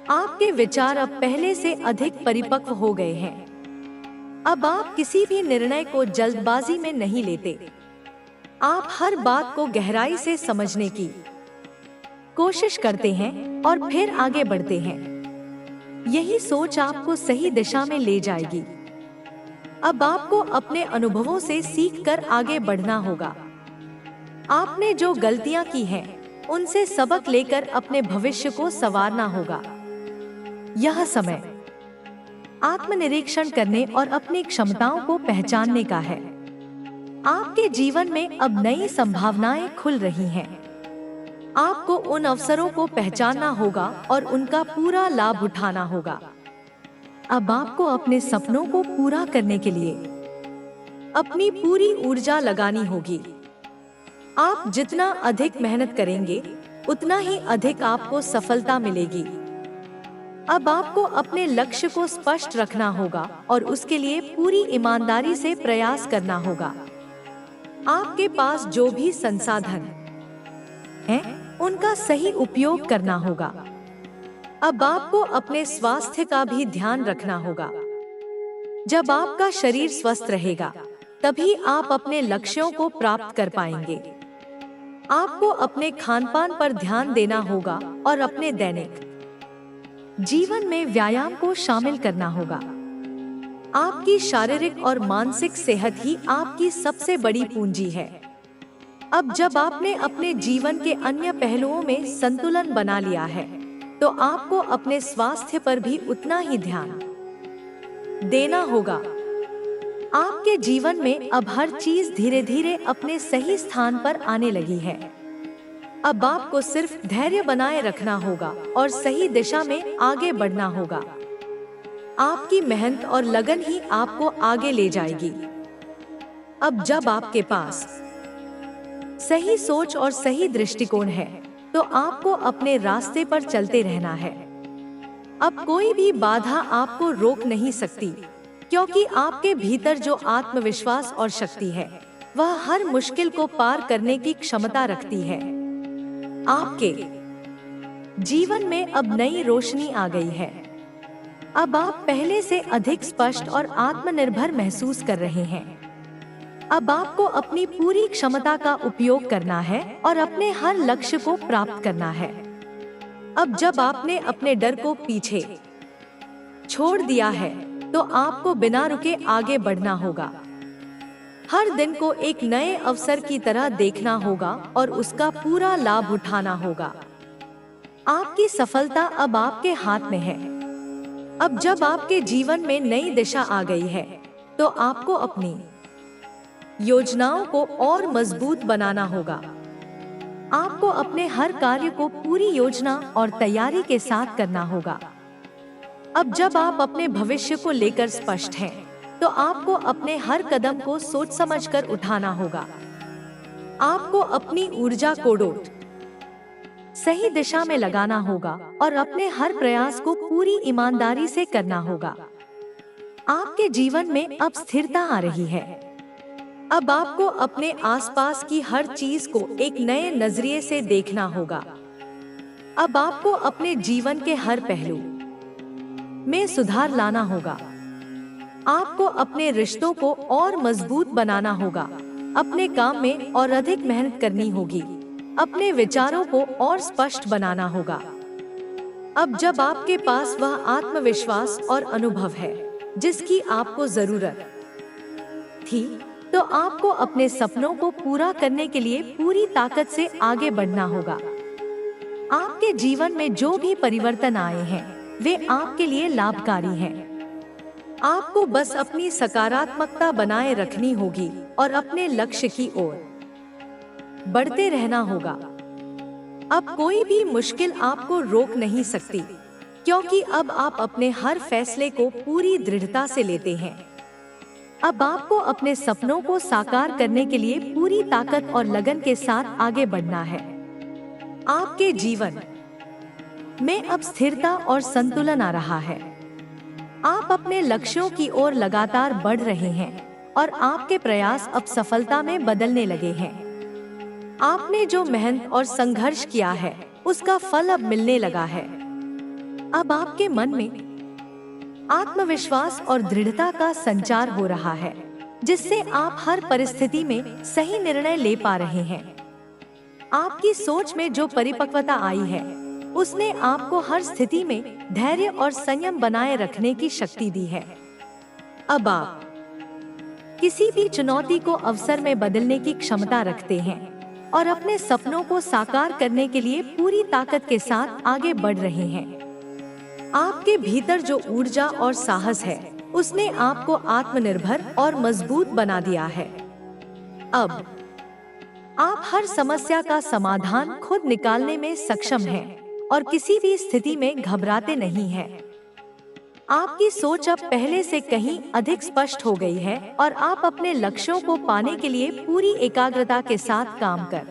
आपके विचार अब पहले से अधिक परिपक्व हो गए हैं। अब आप किसी भी निर्णय को जल्दबाजी में नहीं लेते। आप हर बात को गहराई से समझने की कोशिश करते हैं और फिर आगे बढ़ते हैं। यही सोच आपको सही दिशा में ले जाएगी। अब आपको अपने अनुभवों से सीखकर आगे बढ़ना होगा। आपने जो गलतियां की हैं, उनसे सबक लेकर अपने भविष्य को संवारना होगा। यह समय आत्मनिरीक्षण करने और अपनी क्षमताओं को पहचानने का है। आपके जीवन में अब नई संभावनाएं खुल रही हैं। आपको उन अवसरों को पहचानना होगा और उनका पूरा लाभ उठाना होगा। अब आपको अपने सपनों को पूरा करने के लिए अपनी पूरी ऊर्जा लगानी होगी। आप जितना अधिक मेहनत करेंगे, उतना ही अधिक आपको सफलता मिलेगी। अब आपको अपने लक्ष्य को स्पष्ट रखना होगा और उसके लिए पूरी ईमानदारी से प्रयास करना होगा। आपके पास जो भी संसाधन हैं, उनका सही उपयोग करना होगा। अब आपको अपने स्वास्थ्य का भी ध्यान रखना होगा। जब आपका शरीर स्वस्थ रहेगा, तभी आप अपने लक्ष्यों को प्राप्त कर पाएंगे। आपको अपने खानपान पर ध्यान देना होगा और अपने दैनिक जीवन में व्यायाम को शामिल करना होगा। आपकी शारीरिक और मानसिक सेहत ही आपकी सबसे बड़ी पूंजी है। अब जब आपने अपने जीवन के अन्य पहलुओं में संतुलन बना लिया है, तो आपको अपने स्वास्थ्य पर भी उतना ही ध्यान देना होगा। आपके जीवन में अब हर चीज धीरे धीरे अपने सही स्थान पर आने लगी है। अब आपको सिर्फ धैर्य बनाए रखना होगा और सही दिशा में आगे बढ़ना होगा। आपकी मेहनत और लगन ही आपको आगे ले जाएगी। अब जब आपके पास सही सोच और सही दृष्टिकोण है, तो आपको अपने रास्ते पर चलते रहना है। अब कोई भी बाधा आपको रोक नहीं सकती, क्योंकि आपके भीतर जो आत्मविश्वास और शक्ति है, वह हर मुश्किल को पार करने की क्षमता रखती है। आपके जीवन में अब नई रोशनी आ गई है। अब आप पहले से अधिक स्पष्ट और आत्मनिर्भर महसूस कर रहे हैं। अब आपको अपनी पूरी क्षमता का उपयोग करना है और अपने हर लक्ष्य को प्राप्त करना है। अब जब आपने अपने डर को पीछे छोड़ दिया है, तो आपको बिना रुके आगे बढ़ना होगा। हर दिन को एक नए अवसर की तरह देखना होगा और उसका पूरा लाभ उठाना होगा। आपकी सफलता अब आपके हाथ में है। अब जब आपके जीवन में नई दिशा आ गई है, तो आपको अपनी योजनाओं को और मजबूत बनाना होगा। आपको अपने हर कार्य को पूरी योजना और तैयारी के साथ करना होगा। अब जब आप अपने भविष्य को लेकर स्पष्ट हैं, तो आपको अपने हर कदम को सोच समझकर उठाना होगा। आपको अपनी ऊर्जा को सही दिशा में लगाना होगा और अपने हर प्रयास को पूरी ईमानदारी से करना होगा। आपके जीवन में अब स्थिरता आ रही है। अब आपको अपने आसपास की हर चीज को एक नए नजरिए से देखना होगा। अब आपको अपने जीवन के हर पहलू में सुधार लाना होगा। आपको अपने रिश्तों को और मजबूत बनाना होगा। अपने काम में और अधिक मेहनत करनी होगी। अपने विचारों को और स्पष्ट बनाना होगा। अब जब आपके पास वह आत्मविश्वास और अनुभव है जिसकी आपको जरूरत थी, तो आपको अपने सपनों को पूरा करने के लिए पूरी ताकत से आगे बढ़ना होगा। आपके जीवन में जो भी परिवर्तन आए हैं वे आपके लिए लाभकारी हैं। आपको बस अपनी सकारात्मकता बनाए रखनी होगी और अपने लक्ष्य की ओर बढ़ते रहना होगा। अब कोई भी मुश्किल आपको रोक नहीं सकती, क्योंकि अब आप अपने हर फैसले को पूरी दृढ़ता से लेते हैं। अब आपको अपने सपनों को साकार करने के लिए पूरी ताकत और लगन के साथ आगे बढ़ना है। आपके जीवन में अब स्थिरता और संतुलन आ रहा है। आप अपने लक्ष्यों की ओर लगातार बढ़ रहे हैं और आपके प्रयास अब सफलता में बदलने लगे हैं। आपने जो मेहनत और संघर्ष किया है उसका फल अब मिलने लगा है। अब आपके मन में आत्मविश्वास और दृढ़ता का संचार हो रहा है, जिससे आप हर परिस्थिति में सही निर्णय ले पा रहे हैं। आपकी सोच में जो परिपक्वता आई है उसने आपको हर स्थिति में धैर्य और संयम बनाए रखने की शक्ति दी है। अब आप किसी भी चुनौती को अवसर में बदलने की क्षमता रखते हैं और अपने सपनों को साकार करने के लिए पूरी ताकत के साथ आगे बढ़ रहे हैं। आपके भीतर जो ऊर्जा और साहस है उसने आपको आत्मनिर्भर और मजबूत बना दिया है। अब आप हर समस्या का समाधान खुद निकालने में सक्षम हैं और किसी भी स्थिति में घबराते नहीं हैं। आपकी सोच अब पहले से कहीं अधिक स्पष्ट हो गई है और आप अपने लक्ष्यों को पाने के लिए पूरी एकाग्रता के साथ काम कर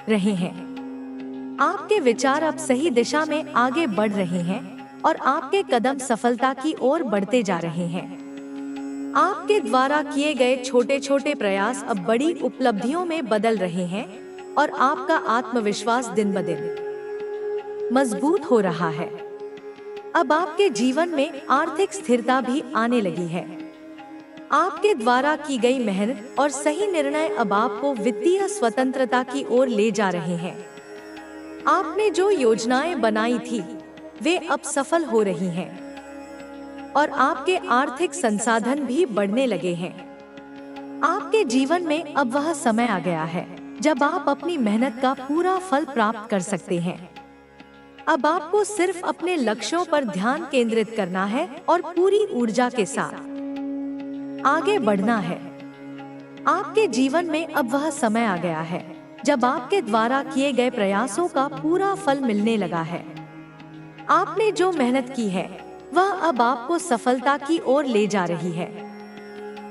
रहे हैं। आपके विचार अब सही दिशा में आगे बढ़ रहे हैं और आपके कदम सफलता की ओर बढ़ते जा रहे हैं। आपके द्वारा किए गए छोटे छोटे प्रयास अब बड़ी उपलब्धियों में बदल रहे हैं और आपका आत्मविश्वास दिन ब दिन मजबूत हो रहा है। अब आपके जीवन में आर्थिक स्थिरता भी आने लगी है। आपके द्वारा की गई मेहनत और सही निर्णय अब आपको वित्तीय स्वतंत्रता की ओर ले जा रहे हैं। आपने जो योजनाएं बनाई थी वे अब सफल हो रही हैं और आपके आर्थिक संसाधन भी बढ़ने लगे हैं। आपके जीवन में अब वह समय आ गया है जब आप अपनी मेहनत का पूरा फल प्राप्त कर सकते हैं। अब आपको सिर्फ अपने लक्ष्यों पर ध्यान केंद्रित करना है और पूरी ऊर्जा के साथ आगे बढ़ना है। आपके जीवन में अब वह समय आ गया है जब आपके द्वारा किए गए प्रयासों का पूरा फल मिलने लगा है। आपने जो मेहनत की है वह अब आपको सफलता की ओर ले जा रही है।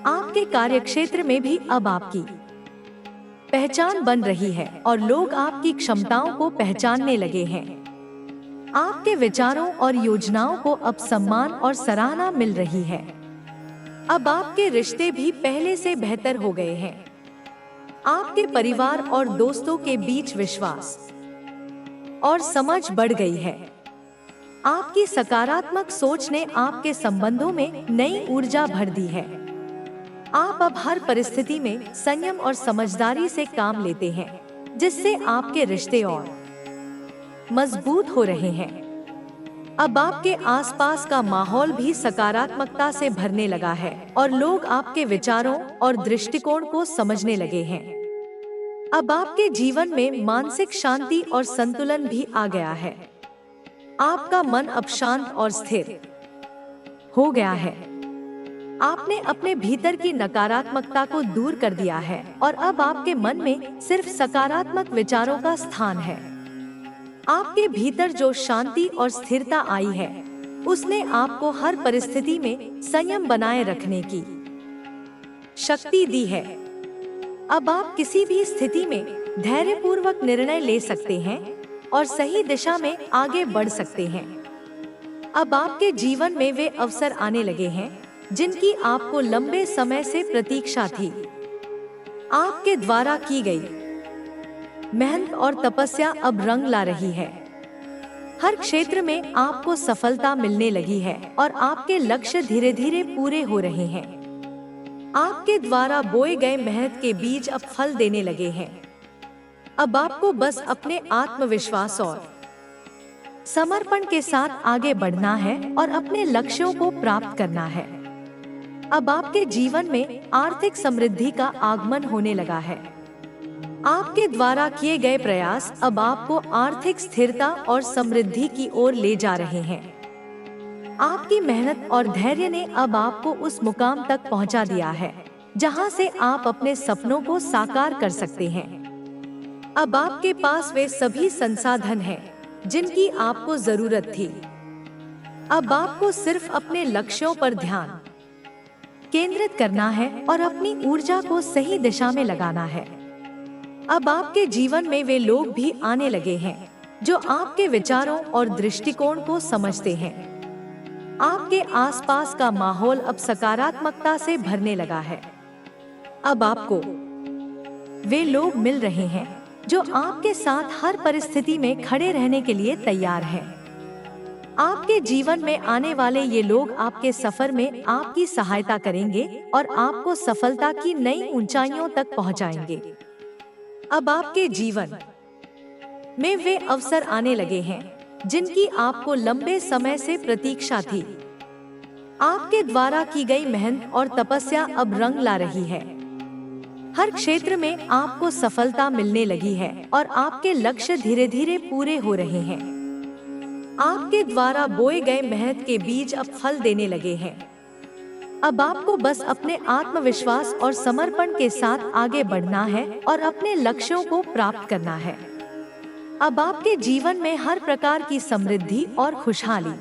आपके कार्यक्षेत्र में भी अब आपकी पहचान बन रही है और लोग आपकी क्षमताओं को पहचानने लगे हैं। आपके विचारों और योजनाओं को अब सम्मान और सराहना मिल रही है। अब आपके रिश्ते भी पहले से बेहतर हो गए हैं। आपके परिवार और दोस्तों के बीच विश्वास और समझ बढ़ गई है। आपकी सकारात्मक सोच ने आपके संबंधों में नई ऊर्जा भर दी है। आप अब हर परिस्थिति में संयम और समझदारी से काम लेते हैं, जिससे आपके रिश्ते और मजबूत हो रहे हैं। अब आपके आसपास का माहौल भी सकारात्मकता से भरने लगा है और लोग आपके विचारों और दृष्टिकोण को समझने लगे हैं। अब आपके जीवन में मानसिक शांति और संतुलन भी आ गया है। आपका मन अब शांत और स्थिर हो गया है। आपने अपने भीतर की नकारात्मकता को दूर कर दिया है और अब आपके मन में सिर्फ सकारात्मक विचारों का स्थान है। आपके भीतर जो शांति और स्थिरता आई है उसने आपको हर परिस्थिति में संयम बनाए रखने की शक्ति दी है। अब आप किसी भी स्थिति में धैर्यपूर्वक निर्णय ले सकते हैं और सही दिशा में आगे बढ़ सकते हैं। अब आपके जीवन में वे अवसर आने लगे हैं जिनकी आपको लंबे समय से प्रतीक्षा थी। आपके द्वारा की गई मेहनत और तपस्या अब रंग ला रही है। हर क्षेत्र में आपको सफलता मिलने लगी है और आपके लक्ष्य धीरे धीरे पूरे हो रहे हैं। आपके द्वारा बोए गए मेहनत के बीज अब फल देने लगे हैं। अब आपको बस अपने आत्मविश्वास और समर्पण के साथ आगे बढ़ना है और अपने लक्ष्यों को प्राप्त करना है। अब आपके जीवन में आर्थिक समृद्धि का आगमन होने लगा है। आपके द्वारा किए गए प्रयास अब आपको आर्थिक स्थिरता और समृद्धि की ओर ले जा रहे हैं। आपकी मेहनत और धैर्य ने अब आपको उस मुकाम तक पहुंचा दिया है जहां से आप अपने सपनों को साकार कर सकते हैं। अब आपके पास वे सभी संसाधन हैं जिनकी आपको जरूरत थी। अब आपको सिर्फ अपने लक्ष्यों पर ध्यान केंद्रित करना है और अपनी ऊर्जा को सही दिशा में लगाना है। अब आपके जीवन में वे लोग भी आने लगे हैं जो आपके विचारों और दृष्टिकोण को समझते हैं। आपके आसपास का माहौल अब सकारात्मकता से भरने लगा है। अब आपको वे लोग मिल रहे हैं जो आपके साथ हर परिस्थिति में खड़े रहने के लिए तैयार हैं। आपके जीवन में आने वाले ये लोग आपके सफर में आपकी सहायता करेंगे और आपको सफलता की नई ऊंचाइयों तक पहुंचाएंगे। अब आपके जीवन में वे अवसर आने लगे हैं जिनकी आपको लंबे समय से प्रतीक्षा थी। आपके द्वारा की गई मेहनत और तपस्या अब रंग ला रही है। हर क्षेत्र में आपको सफलता मिलने लगी है और आपके लक्ष्य धीरे धीरे पूरे हो रहे हैं। आपके द्वारा बोए गए मेहनत के बीज अब फल देने लगे हैं। अब आपको बस अपने आत्मविश्वास और समर्पण के साथ आगे बढ़ना है और अपने लक्ष्यों को प्राप्त करना है। अब आपके जीवन में हर प्रकार की समृद्धि और खुशहाली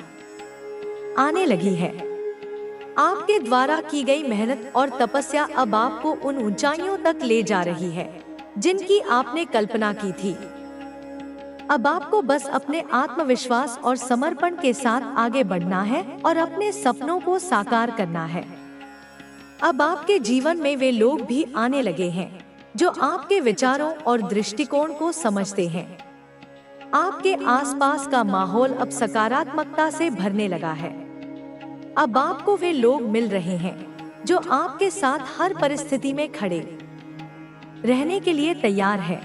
आने लगी है। आपके द्वारा की गई मेहनत और तपस्या अब आपको उन ऊंचाइयों तक ले जा रही है जिनकी आपने कल्पना की थी। अब आपको बस अपने आत्मविश्वास और समर्पण के साथ आगे बढ़ना है और अपने सपनों को साकार करना है। अब आपके जीवन में वे लोग भी आने लगे हैं जो आपके विचारों और दृष्टिकोण को समझते हैं। आपके आसपास का माहौल अब सकारात्मकता से भरने लगा है। अब आपको वे लोग मिल रहे हैं जो आपके साथ हर परिस्थिति में खड़े रहने के लिए तैयार हैं।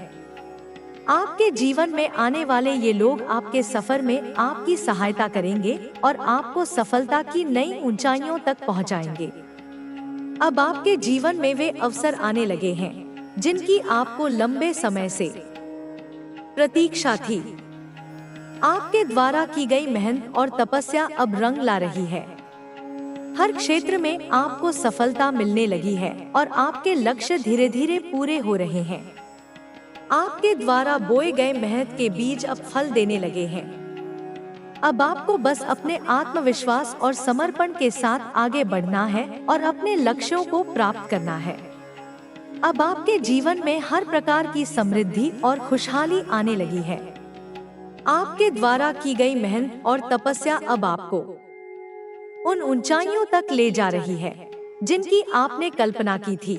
आपके जीवन में आने वाले ये लोग आपके सफर में आपकी सहायता करेंगे और आपको सफलता की नई ऊंचाइयों तक पहुंचाएंगे। अब आपके जीवन में वे अवसर आने लगे हैं जिनकी आपको लंबे समय से प्रतीक्षा थी। आपके द्वारा की गई मेहनत और तपस्या अब रंग ला रही है। हर क्षेत्र में आपको सफलता मिलने लगी है और आपके लक्ष्य धीरे धीरे पूरे हो रहे हैं। आपके द्वारा बोए गए मेहनत के बीज अब फल देने लगे हैं। अब आपको बस अपने आत्मविश्वास और समर्पण के साथ आगे बढ़ना है और अपने लक्ष्यों को प्राप्त करना है। अब आपके जीवन में हर प्रकार की समृद्धि और खुशहाली आने लगी है। आपके द्वारा की गई मेहनत और तपस्या अब आपको उन ऊंचाइयों तक ले जा रही है जिनकी आपने कल्पना की थी।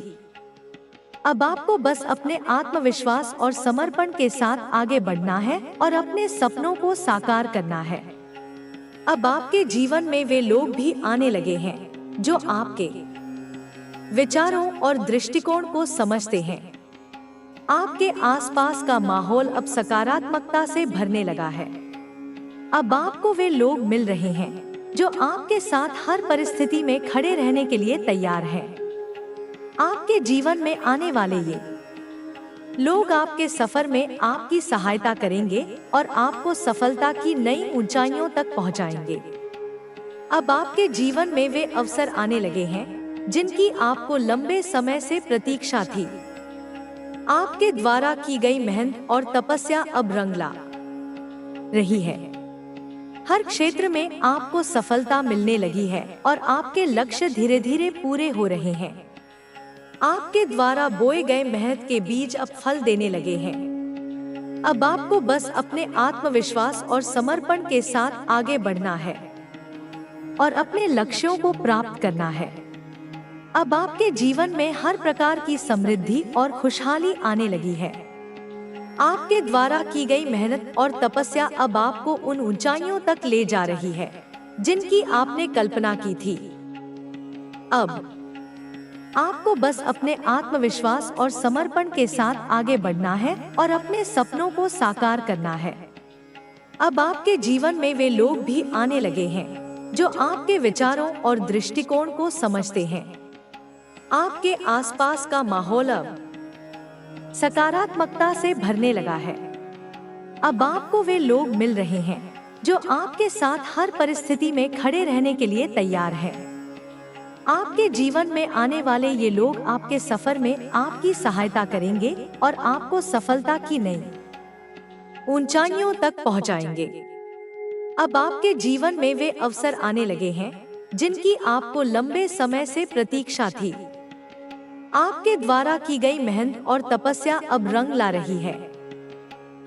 अब आपको बस अपने आत्मविश्वास और समर्पण के साथ आगे बढ़ना है और अपने सपनों को साकार करना है। अब आपके जीवन में वे लोग भी आने लगे हैं जो आपके विचारों और दृष्टिकोण को समझते हैं। आपके आसपास का माहौल अब सकारात्मकता से भरने लगा है। अब आपको वे लोग मिल रहे हैं जो आपके साथ हर परिस्थिति में खड़े रहने के लिए तैयार हैं। आपके जीवन में आने वाले ये लोग आपके सफर में आपकी सहायता करेंगे और आपको सफलता की नई ऊंचाइयों तक पहुंचाएंगे। अब आपके जीवन में वे अवसर आने लगे हैं जिनकी आपको लंबे समय से प्रतीक्षा थी। आपके द्वारा की गई मेहनत और तपस्या अब रंग ला रही है। हर क्षेत्र में आपको सफलता मिलने लगी है और आपके लक्ष्य धीरे धीरे पूरे हो रहे हैं। आपके द्वारा बोए गए मेहनत के बीज अब फल देने लगे हैं। अब आपको बस अपने आत्मविश्वास और समर्पण के साथ आगे बढ़ना है और अपने लक्ष्यों को प्राप्त करना है। अब आपके जीवन में हर प्रकार की समृद्धि और खुशहाली आने लगी है। आपके द्वारा की गई मेहनत और तपस्या अब आपको उन ऊंचाइयों तक ले जा रही है जिनकी आपने कल्पना की थी। अब आपको बस अपने आत्मविश्वास और समर्पण के साथ आगे बढ़ना है और अपने सपनों को साकार करना है। अब आपके जीवन में वे लोग भी आने लगे हैं जो आपके विचारों और दृष्टिकोण को समझते हैं। आपके आसपास का माहौल अब सकारात्मकता से भरने लगा है। अब आपको वे लोग मिल रहे हैं जो आपके साथ हर परिस्थिति में खड़े रहने के लिए तैयार हैं। आपके जीवन में आने वाले ये लोग आपके सफर में आपकी सहायता करेंगे और आपको सफलता की नई ऊंचाइयों तक पहुंचाएंगे। अब आपके जीवन में वे अवसर आने लगे हैं जिनकी आपको लंबे समय से प्रतीक्षा थी। आपके द्वारा की गई मेहनत और तपस्या अब रंग ला रही है।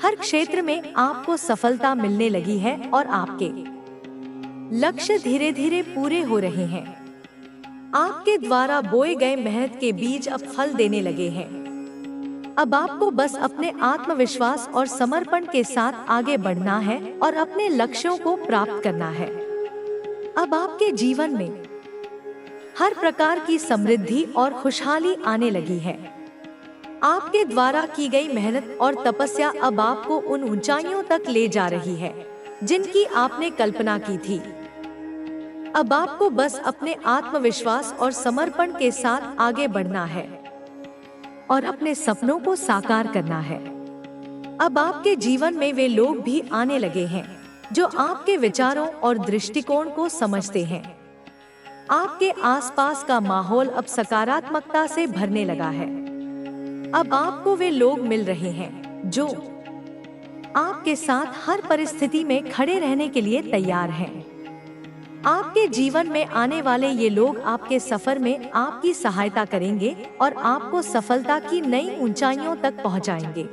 हर क्षेत्र में आपको सफलता मिलने लगी है और आपके लक्ष्य धीरे धीरे पूरे हो रहे हैं। आपके द्वारा बोए गए मेहनत के बीज अब फल देने लगे हैं। अब आपको बस अपने आत्मविश्वास और समर्पण के साथ आगे बढ़ना है और अपने लक्ष्यों को प्राप्त करना है। अब आपके जीवन में हर प्रकार की समृद्धि और खुशहाली आने लगी है। आपके द्वारा की गई मेहनत और तपस्या अब आपको उन ऊंचाइयों तक ले जा रही है जिनकी आपने कल्पना की थी। अब आपको बस अपने आत्मविश्वास और समर्पण के साथ आगे बढ़ना है और अपने सपनों को साकार करना है। अब आपके जीवन में वे लोग भी आने लगे हैं जो आपके विचारों और दृष्टिकोण को समझते हैं। आपके आसपास का माहौल अब सकारात्मकता से भरने लगा है। अब आपको वे लोग मिल रहे हैं जो आपके साथ हर परिस्थिति में खड़े रहने के लिए तैयार हैं। आपके जीवन में आने वाले ये लोग आपके सफर में आपकी सहायता करेंगे और आपको सफलता की नई ऊंचाइयों तक पहुंचाएंगे।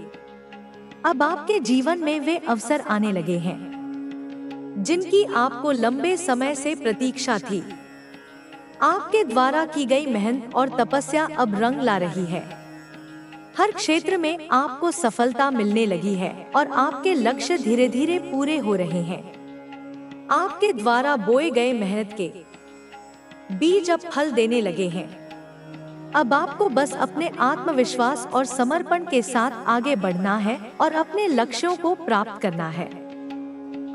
अब आपके जीवन में वे अवसर आने लगे हैं जिनकी आपको लंबे समय से प्रतीक्षा थी। आपके द्वारा की गई मेहनत और तपस्या अब रंग ला रही है। हर क्षेत्र में आपको सफलता मिलने लगी है और आपके लक्ष्य धीरे धीरे पूरे हो रहे हैं। आपके द्वारा बोए गए मेहनत के बीज अब फल देने लगे हैं। अब आपको बस अपने आत्मविश्वास और समर्पण के साथ आगे बढ़ना है और अपने लक्ष्यों को प्राप्त करना है।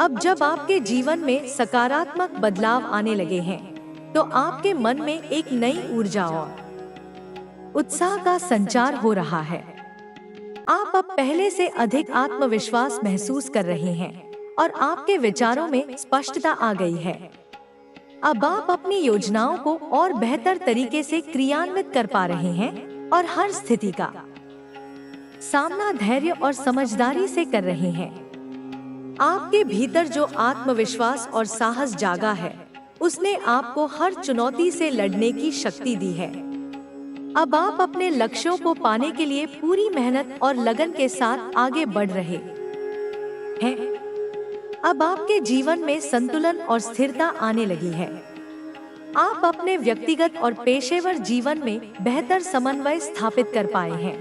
अब जब आपके जीवन में सकारात्मक बदलाव आने लगे हैं तो आपके मन में एक नई ऊर्जा और उत्साह का संचार हो रहा है। आप अब पहले से अधिक आत्मविश्वास महसूस कर रहे हैं और आपके विचारों में स्पष्टता आ गई है। अब आप अपनी योजनाओं को और बेहतर तरीके से क्रियान्वित कर पा रहे हैं और हर स्थिति का सामना धैर्य और समझदारी से कर रहे हैं। आपके भीतर जो आत्मविश्वास और साहस जागा है उसने आपको हर चुनौती से लड़ने की शक्ति दी है। अब आप अपने लक्ष्यों को पाने के लिए पूरी मेहनत और लगन के साथ आगे बढ़ रहे हैं। अब आपके जीवन में संतुलन और स्थिरता आने लगी है। आप अपने व्यक्तिगत और पेशेवर जीवन में बेहतर समन्वय स्थापित कर पाए हैं।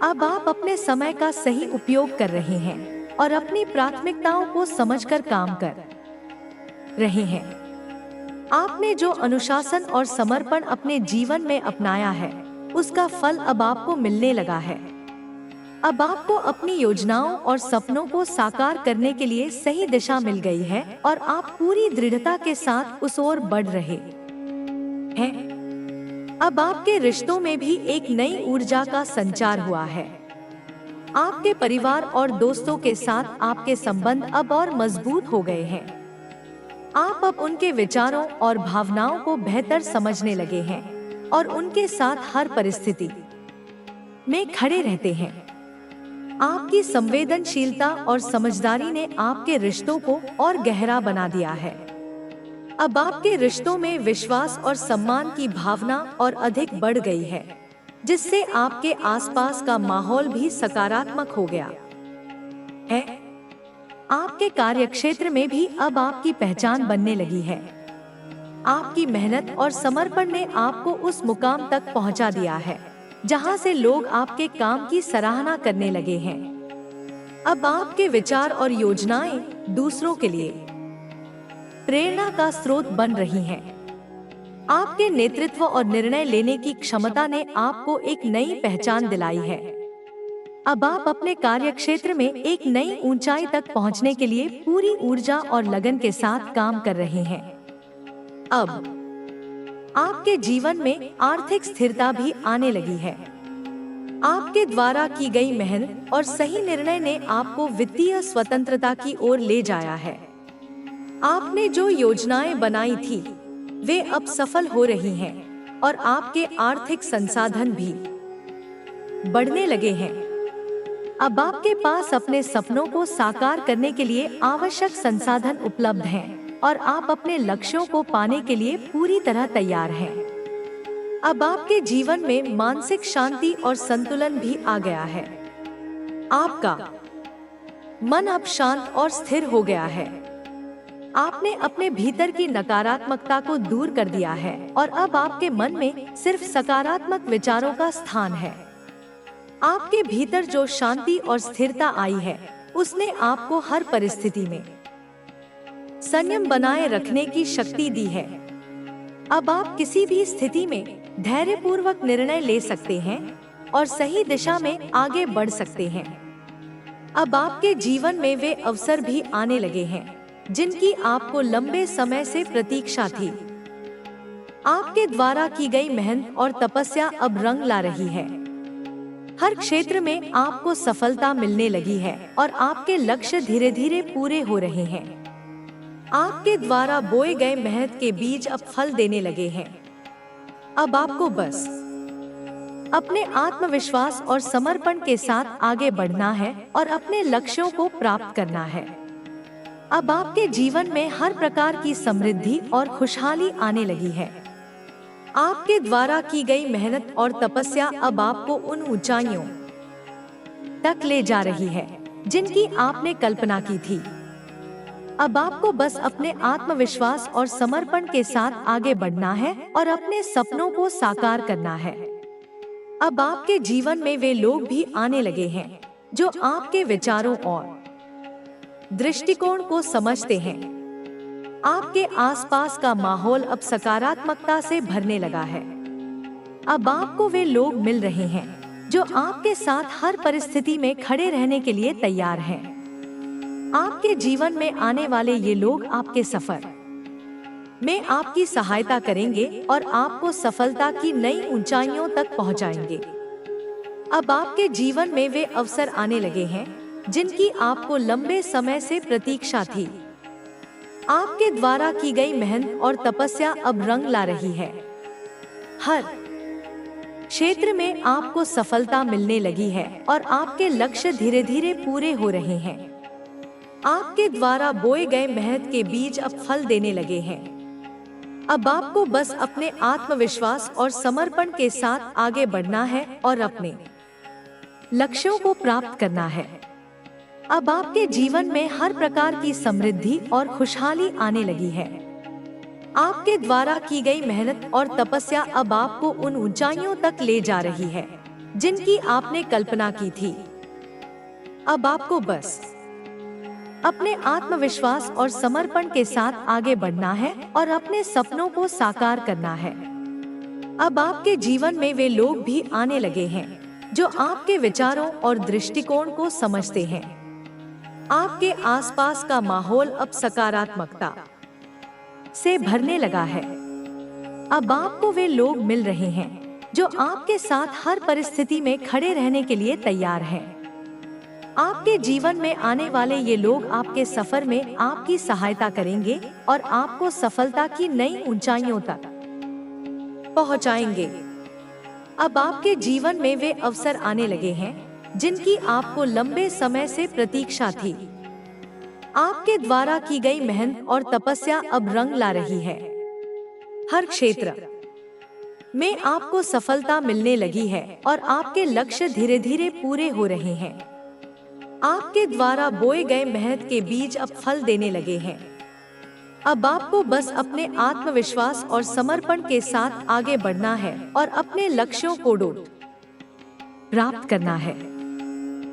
अब आप अपने समय का सही उपयोग कर रहे हैं और अपनी प्राथमिकताओं को समझकर काम कर रहे हैं। आपने जो अनुशासन और समर्पण अपने जीवन में अपनाया है उसका फल अब आपको मिलने लगा है। अब आपको अपनी योजनाओं और सपनों को साकार करने के लिए सही दिशा मिल गई है और आप पूरी दृढ़ता के साथ उस ओर बढ़ रहे हैं। अब आपके रिश्तों में भी एक नई ऊर्जा का संचार हुआ है। आपके परिवार और दोस्तों के साथ आपके संबंध अब और मजबूत हो गए हैं। आप अब उनके विचारों और भावनाओं को बेहतर समझने लगे हैं और उनके साथ हर परिस्थिति में खड़े रहते हैं। आपकी संवेदनशीलता और समझदारी ने आपके रिश्तों को और गहरा बना दिया है। अब आपके रिश्तों में विश्वास और सम्मान की भावना और अधिक बढ़ गई है, जिससे आपके आसपास का माहौल भी सकारात्मक हो गया है। आपके कार्यक्षेत्र में भी अब आपकी पहचान बनने लगी है। आपकी मेहनत और समर्पण ने आपको उस मुकाम तक पहुंचा दिया है जहां से लोग आपके काम की सराहना करने लगे हैं। अब आपके विचार और योजनाएं दूसरों के लिए प्रेरणा का स्रोत बन रही हैं। आपके नेतृत्व और निर्णय लेने की क्षमता ने आपको एक नई पहचान दिलाई है। अब आप अपने कार्यक्षेत्र में एक नई ऊंचाई तक पहुंचने के लिए पूरी ऊर्जा और लगन के साथ काम कर रहे हैं। अब आपके जीवन में आर्थिक स्थिरता भी आने लगी है। आपके द्वारा की गई मेहनत और सही निर्णय ने आपको वित्तीय स्वतंत्रता की ओर ले जाया है। आपने जो योजनाएं बनाई थी वे अब सफल हो रही हैं और आपके आर्थिक संसाधन भी बढ़ने लगे हैं। अब आपके पास अपने सपनों को साकार करने के लिए आवश्यक संसाधन उपलब्ध हैं और आप अपने लक्ष्यों को पाने के लिए पूरी तरह तैयार हैं। अब आपके जीवन में मानसिक शांति और संतुलन भी आ गया है। आपका मन अब शांत और स्थिर हो गया है। आपने अपने भीतर की नकारात्मकता को दूर कर दिया है और अब आपके मन में सिर्फ सकारात्मक विचारों का स्थान है। आपके भीतर जो शांति और स्थिरता आई है उसने आपको हर परिस्थिति में संयम बनाए रखने की शक्ति दी है। अब आप किसी भी स्थिति में धैर्यपूर्वक निर्णय ले सकते हैं और सही दिशा में आगे बढ़ सकते हैं। अब आपके जीवन में वे अवसर भी आने लगे हैं जिनकी आपको लंबे समय से प्रतीक्षा थी। आपके द्वारा की गई मेहनत और तपस्या अब रंग ला रही है। हर क्षेत्र में आपको सफलता मिलने लगी है और आपके लक्ष्य धीरे धीरे पूरे हो रहे हैं। आपके द्वारा बोए गए मेहनत के बीज अब फल देने लगे हैं। अब आपको बस अपने आत्मविश्वास और समर्पण के साथ आगे बढ़ना है और अपने लक्ष्यों को प्राप्त करना है। अब आपके जीवन में हर प्रकार की समृद्धि और खुशहाली आने लगी है। आपके द्वारा की गई मेहनत और तपस्या अब आपको उन ऊंचाइयों तक ले जा रही है जिनकी आपने कल्पना की थी। अब आपको बस अपने आत्मविश्वास और समर्पण के साथ आगे बढ़ना है और अपने सपनों को साकार करना है। अब आपके जीवन में वे लोग भी आने लगे हैं जो आपके विचारों और दृष्टिकोण को समझते हैं। आपके आसपास का माहौल अब सकारात्मकता से भरने लगा है। अब आपको वे लोग मिल रहे हैं जो आपके साथ हर परिस्थिति में खड़े रहने के लिए तैयार हैं। आपके जीवन में आने वाले ये लोग आपके सफर में आपकी सहायता करेंगे और आपको सफलता की नई ऊंचाइयों तक पहुंचाएंगे। अब आपके जीवन में वे अवसर आने लगे हैं जिनकी आपको लंबे समय से प्रतीक्षा थी। आपके द्वारा की गई मेहनत और तपस्या अब रंग ला रही है। हर क्षेत्र में आपको सफलता मिलने लगी है और आपके लक्ष्य धीरे धीरे पूरे हो रहे हैं। आपके द्वारा बोए गए मेहनत के बीज अब फल देने लगे हैं। अब आपको बस अपने आत्मविश्वास और समर्पण के साथ आगे बढ़ना है और अपने लक्ष्यों को प्राप्त करना है। अब आपके जीवन में हर प्रकार की समृद्धि और खुशहाली आने लगी है। आपके द्वारा की गई मेहनत और तपस्या अब आपको उन ऊंचाइयों तक ले जा रही है जिनकी आपने कल्पना की थी। अब आपको बस अपने आत्मविश्वास और समर्पण के साथ आगे बढ़ना है और अपने सपनों को साकार करना है। अब आपके जीवन में वे लोग भी आने लगे हैं जो आपके विचारों और दृष्टिकोण को समझते हैं। आपके आसपास का माहौल अब सकारात्मकता से भरने लगा है। अब आपको वे लोग मिल रहे हैं जो आपके साथ हर परिस्थिति में खड़े रहने के लिए तैयार हैं। आपके जीवन में आने वाले ये लोग आपके सफर में आपकी सहायता करेंगे और आपको सफलता की नई ऊंचाइयों तक पहुंचाएंगे। अब आपके जीवन में वे अवसर आने लगे हैं जिनकी आपको लंबे समय से प्रतीक्षा थी। आपके द्वारा की गई मेहनत और तपस्या अब रंग ला रही है। हर क्षेत्र में आपको सफलता मिलने लगी है और आपके लक्ष्य धीरे धीरे पूरे हो रहे हैं। आपके द्वारा बोए गए मेहनत के बीज अब फल देने लगे हैं। अब आपको बस अपने आत्मविश्वास और समर्पण के साथ आगे बढ़ना है और अपने लक्ष्यों को प्राप्त करना है।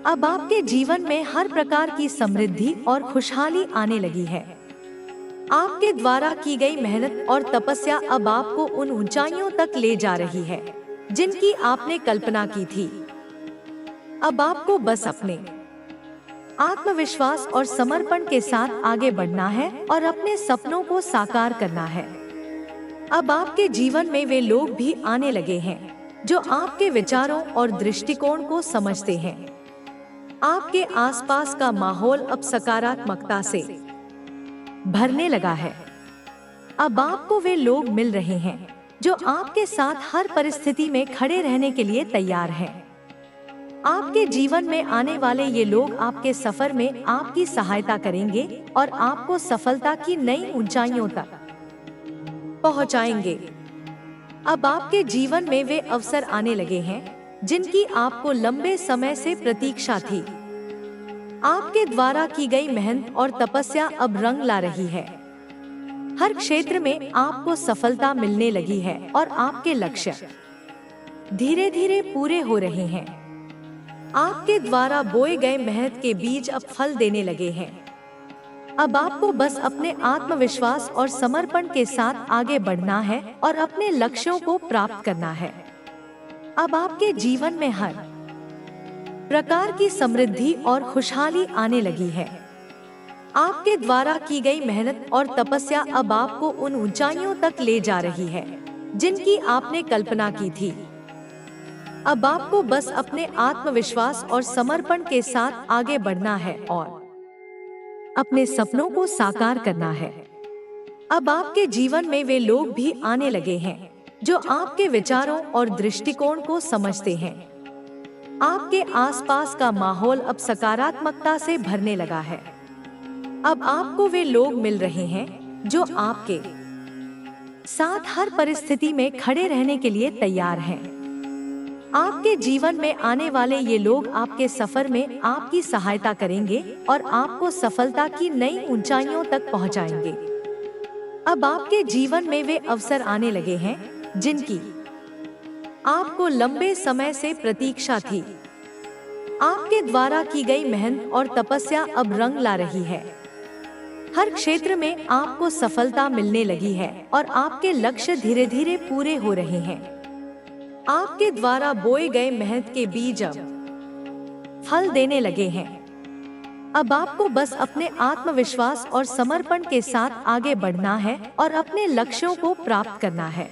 अब आपके जीवन में हर प्रकार की समृद्धि और खुशहाली आने लगी है। आपके द्वारा की गई मेहनत और तपस्या अब आपको उन ऊंचाइयों तक ले जा रही है जिनकी आपने कल्पना की थी। अब आपको बस अपने आत्मविश्वास और समर्पण के साथ आगे बढ़ना है और अपने सपनों को साकार करना है। अब आपके जीवन में वे लोग भी आने लगे हैं जो आपके विचारों और दृष्टिकोण को समझते हैं। आपके आसपास का माहौल अब सकारात्मकता से भरने लगा है। अब आपको वे लोग मिल रहे हैं जो आपके साथ हर परिस्थिति में खड़े रहने के लिए तैयार हैं। आपके जीवन में आने वाले ये लोग आपके सफर में आपकी सहायता करेंगे और आपको सफलता की नई ऊंचाइयों तक पहुंचाएंगे। अब आपके जीवन में वे अवसर आने लगे हैं जिनकी आपको लंबे समय से प्रतीक्षा थी। आपके द्वारा की गई मेहनत और तपस्या अब रंग ला रही है। हर क्षेत्र में आपको सफलता मिलने लगी है और आपके लक्ष्य धीरे धीरे पूरे हो रहे हैं। आपके द्वारा बोए गए मेहनत के बीज अब फल देने लगे हैं। अब आपको बस अपने आत्मविश्वास और समर्पण के साथ आगे बढ़ना है और अपने लक्ष्यों को प्राप्त करना है। अब आपके जीवन में हर प्रकार की समृद्धि और खुशहाली आने लगी है। आपके द्वारा की गई मेहनत और तपस्या अब आपको उन ऊंचाइयों तक ले जा रही है जिनकी आपने कल्पना की थी। अब आपको बस अपने आत्मविश्वास और समर्पण के साथ आगे बढ़ना है और अपने सपनों को साकार करना है। अब आपके जीवन में वे लोग भी आने लगे हैं जो आपके विचारों और दृष्टिकोण को समझते हैं। आपके आसपास का माहौल अब सकारात्मकता से भरने लगा है। अब आपको वे लोग मिल रहे हैं जो आपके साथ हर परिस्थिति में खड़े रहने के लिए तैयार हैं। आपके जीवन में आने वाले ये लोग आपके सफर में आपकी सहायता करेंगे और आपको सफलता की नई ऊंचाइयों तक पहुंचाएंगे। अब आपके जीवन में वे अवसर आने लगे हैं जिनकी आपको लंबे समय से प्रतीक्षा थी। आपके द्वारा की गई मेहनत और तपस्या अब रंग ला रही है। हर क्षेत्र में आपको सफलता मिलने लगी है और आपके लक्ष्य धीरे धीरे पूरे हो रहे हैं। आपके द्वारा बोए गए मेहनत के बीज अब फल देने लगे हैं। अब आपको बस अपने आत्मविश्वास और समर्पण के साथ आगे बढ़ना है और अपने लक्ष्यों को प्राप्त करना है।